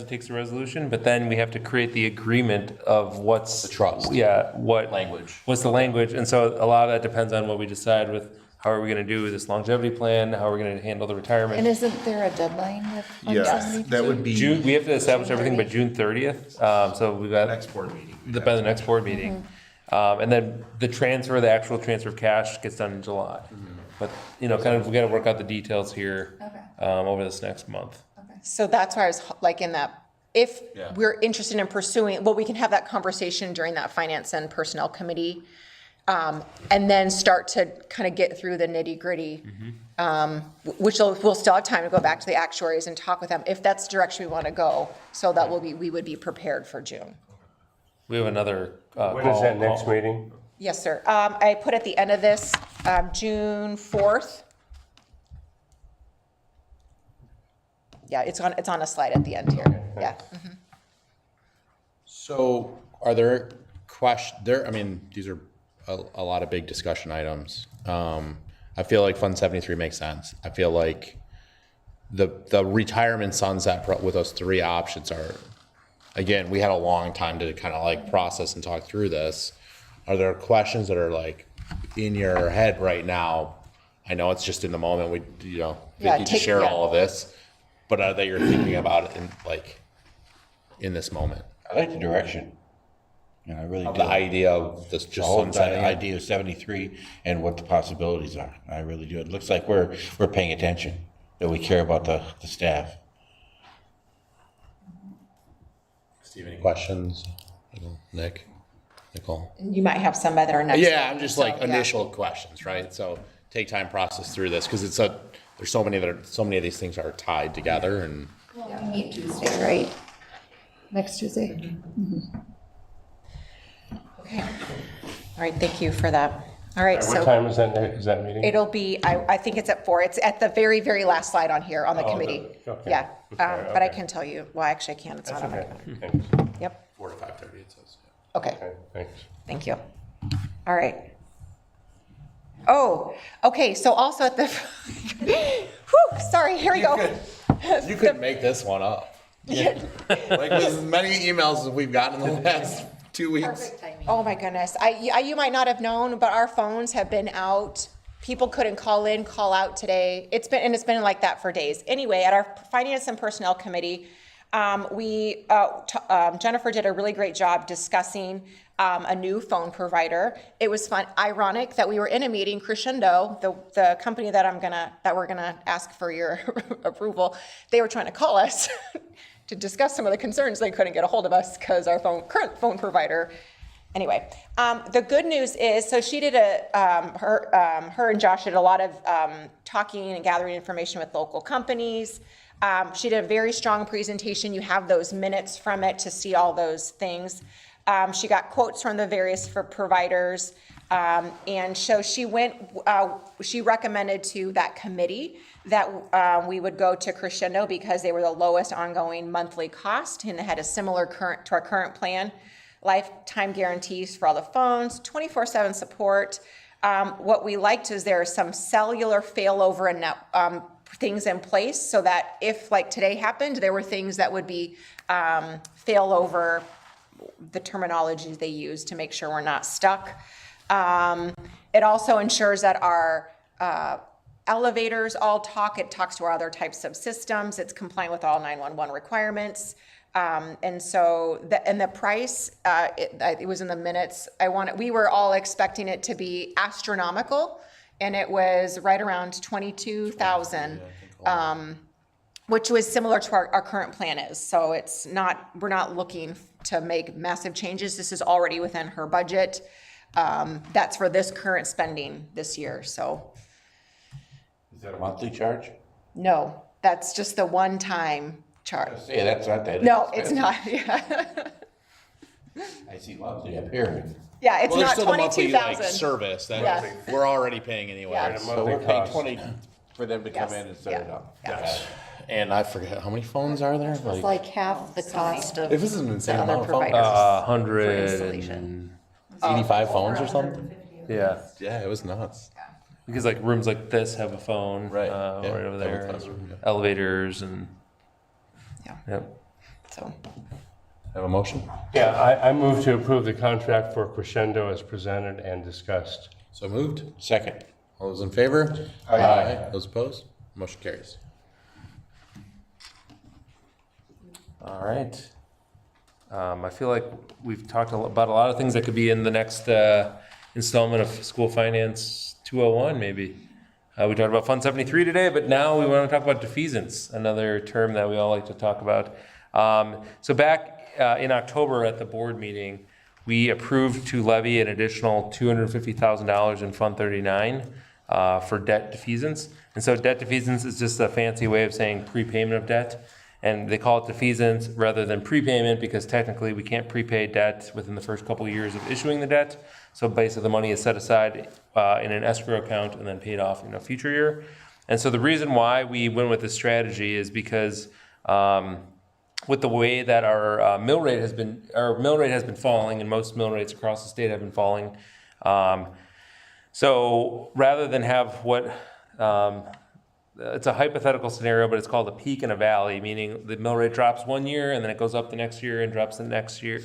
takes a resolution, but then we have to create the agreement of what's. The trust. Yeah, what. Language. What's the language, and so a lot of that depends on what we decide with, how are we gonna do this longevity plan, how are we gonna handle the And retirement? isn't there a deadline with Fund Yeah, 73? that would be June, we have to establish everything by June 30th, so we've got. next board meeting. By the next board meeting. And then the actual transfer of cash gets done in July. But, kind of, we gotta work out the details here, over this next month. So that's why I was like in that, if Yeah. we're interested in pursuing, well, we can have that conversation during that finance and personnel committee. And then start to kind of get through the nitty gritty. Which we'll still have time to go back to the actuaries and talk with them if that's the direction we want to go. So that we would be prepared for June. We have another. When is that next meeting? Yes, sir. I put at the end of this, June 4th. Yeah, it's on a slide at the end here. Yeah. So are there these are a lot of big discussion items. I feel like Fund 73 makes sense. I feel like the retirement sunset with those three options are, again, we had a long time to kind of like process and talk through this. Are there questions that are like in your head right now? I know it's just in the moment, Vicki to share all of this, but that you're thinking about it in this moment? I like the direction. I really do. The idea of this The just whole sunsetting. idea of 73 and what the possibilities are. I really do. It looks like we're paying attention, that we care about the staff. Steve, any questions? Nick, Nicole? You might have some that are next. Yeah, I'm just like So, yeah. initial questions, right? So take time, process through this, because there's so many of these things are tied together, and We meet Tuesday, right? Next Tuesday. Okay. All right, thank you for that. All right, What so time is that meeting? it'll be, I think it's at 4. It's at the very, very last slide on here on the committee. okay. Yeah, Okay, but I okay. can tell you, well, actually I can, it's not on my Okay, committee. thanks. Yep, 4 to 5:30 it says. okay, Okay, thanks. thank you. All right. Oh, okay, so also at the, whew, sorry, here we go. You could make this one up. Like with as many emails as we've gotten in the last 2 weeks. Oh my goodness. You might not have known, but our phones have been out. People couldn't call in, call out today. It's been like that for days. Anyway, at our Finance and Personnel Committee, Jennifer did a really great job discussing a new phone provider. It was fun, ironic that we were in a meeting, Crescendo, the company that we're gonna ask for your approval. They were trying to call us to discuss some of the concerns. They couldn't get a hold of us because our current phone provider. Anyway, the good news is, so she did her and Josh did a lot of talking and gathering information with local companies. She did a very strong presentation. You have those minutes from it to see all those things. She got quotes from the various providers. And so she recommended to that committee that we would go to Crescendo because they were the lowest ongoing monthly cost and had a similar to our current plan. Lifetime guarantees for all the phones, 24/7 support. What we liked is there are some cellular failover and things in place so that if like today happened, there were things that would be failover, the terminology they use to make sure we're not stuck. It also ensures that our elevators it talks to our other types of systems. It's compliant with all 911 requirements. And so the price, it was in the minutes. We were all expecting it to be astronomical, and it was right around 22,000, which was similar to our current plan is. So we're not looking to make massive changes. This is already within her budget. That's for this current spending this year. So Is that a monthly charge? no, that's just the one-time chart. Hey, that's not that. No, it's expensive. not, yeah. I see monthly up here. Yeah, it's Well, there's not still the monthly, like, 22,000. service that Yes. we're already paying anyway. Yeah. So we're paying 20 for them to come Yes. in and set it Yeah. up. Yeah. And I forget, how many phones are there? It's like half the cost of If this is an insane the other amount of phones. providers. 100 installation. 85 phones or something? yeah. Yeah, it was nuts. Because like rooms like this have a phone, Right, right yeah, over double there, classroom, yeah. elevators and, Yeah. yep. So, Have a motion? Yeah, I move to approve the contract for Crescendo as presented and discussed. So moved. Second. All those in favor? Aye. Those opposed? Motion carries. All right. I feel like we've talked about a lot of things that could be in the next installment of School Finance 201, maybe. We talked about Fund 73 today, but now we want to talk about defeasance, another term that we all like to talk about. So back in October at the board meeting, we approved to levy an additional $250,000 in Fund 39 for debt defeasance. And so debt defeasance is just a fancy way of saying prepayment of debt. And they call it defeasance rather than prepayment because technically we can't prepay debt within the first couple of years of issuing the debt. So basically the money is set aside in an escrow account and then paid off in a future year. And so the reason why we went with this strategy is because with the way that our mill rate has been falling, and most mill rates across the state have been falling. So rather than have what it's a hypothetical scenario, but it's called a peak and a valley, meaning the mill rate drops one year and then it goes up the next year and drops the next year,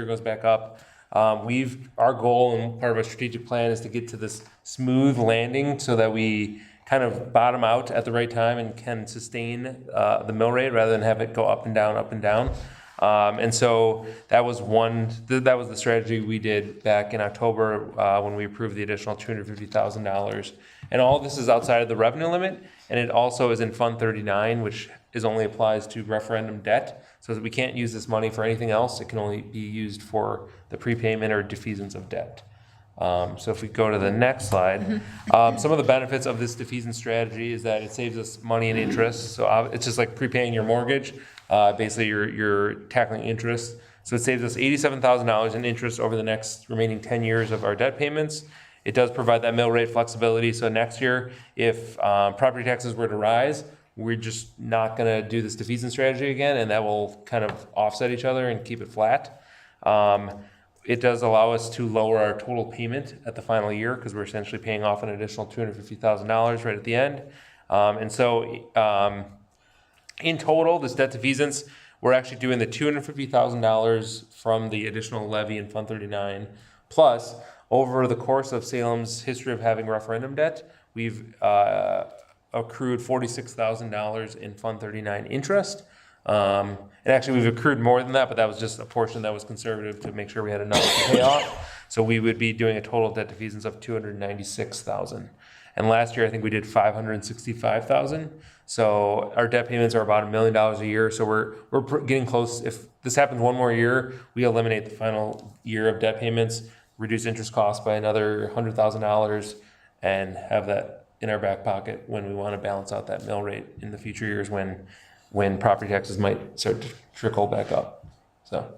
goes back up. Our goal and part of our strategic plan is to get to this smooth landing so that we kind of bottom out at the right time and can sustain the mill rate rather than have it go up and down, up and down. And so that was the strategy we did back in October when we approved the additional $250,000. And all of this is outside of the revenue limit, and it also is in Fund 39, which only applies to referendum debt. So that we can't use this money for anything else. It can only be used for the prepayment or defeasance of debt. So if we go to the next slide, some of the benefits of this defeasance strategy is that it saves us money and interest. So it's just like prepaying your mortgage. Basically, you're tackling interest. So it saves us $87,000 in interest over the next remaining 10 years of our debt payments. It does provide that mill rate flexibility. So next year, if property taxes were to rise, we're just not going to do this defeasance strategy again, and that will kind of offset each other and keep it flat. It does allow us to lower our total payment at the final year because we're essentially paying off an additional $250,000 right at the end. And so in total, this debt defeasance, we're actually doing the $250,000 from the additional levy in Fund 39. Plus, over the course of Salem's history of having referendum debt, we've accrued $46,000 in Fund 39 interest. And actually, we've accrued more than that, but that was just a portion that was conservative to make sure we had enough to pay off. So we would be doing a total debt defeasance of $296,000. And last year, I think we did $565,000. So our debt payments are about $1 million a year. So we're getting close. If this happens one more year, we eliminate the final year of debt payments, reduce interest costs by another $100,000, and have that in our back pocket when we want to balance out that mill rate in the future years when property taxes might start to trickle back up. So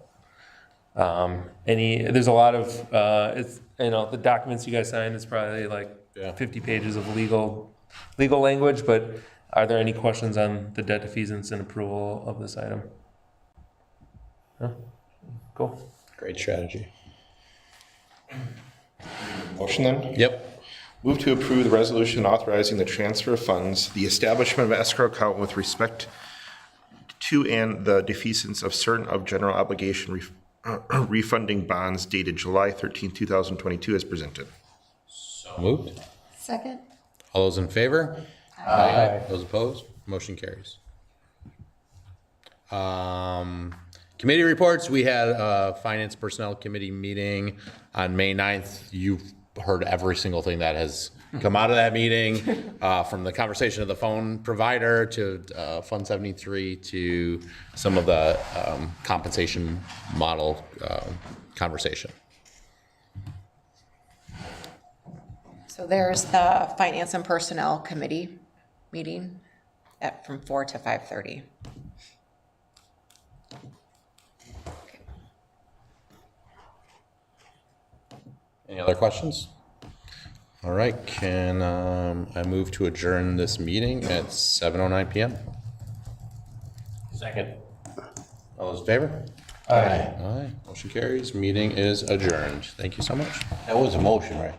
there's a lot of the documents you guys signed is probably like 50 pages of legal language, but are there any questions on the debt defeasance and approval of this item? No? Cool. Great strategy. Motion then? Yep. Move to approve the resolution authorizing the transfer of funds, the establishment of escrow account with respect to and the defeasance of certain of general obligation refunding bonds dated July 13, 2022 as presented. So moved. Second? All those in favor? Aye. Those opposed? Motion carries. Committee reports, we had a Finance Personnel Committee meeting on May 9th. You've heard every single thing that has come out of that meeting, from the conversation of the phone provider to Fund 73 to some of the compensation model conversation. so there's the Finance and Personnel Committee meeting from 4 to 5:30. Any other questions? All right, can I move to adjourn this meeting at 7:09 PM? Second. All those in favor? Aye. Aye, motion carries. Meeting is adjourned. Thank you so much. That was a motion, right?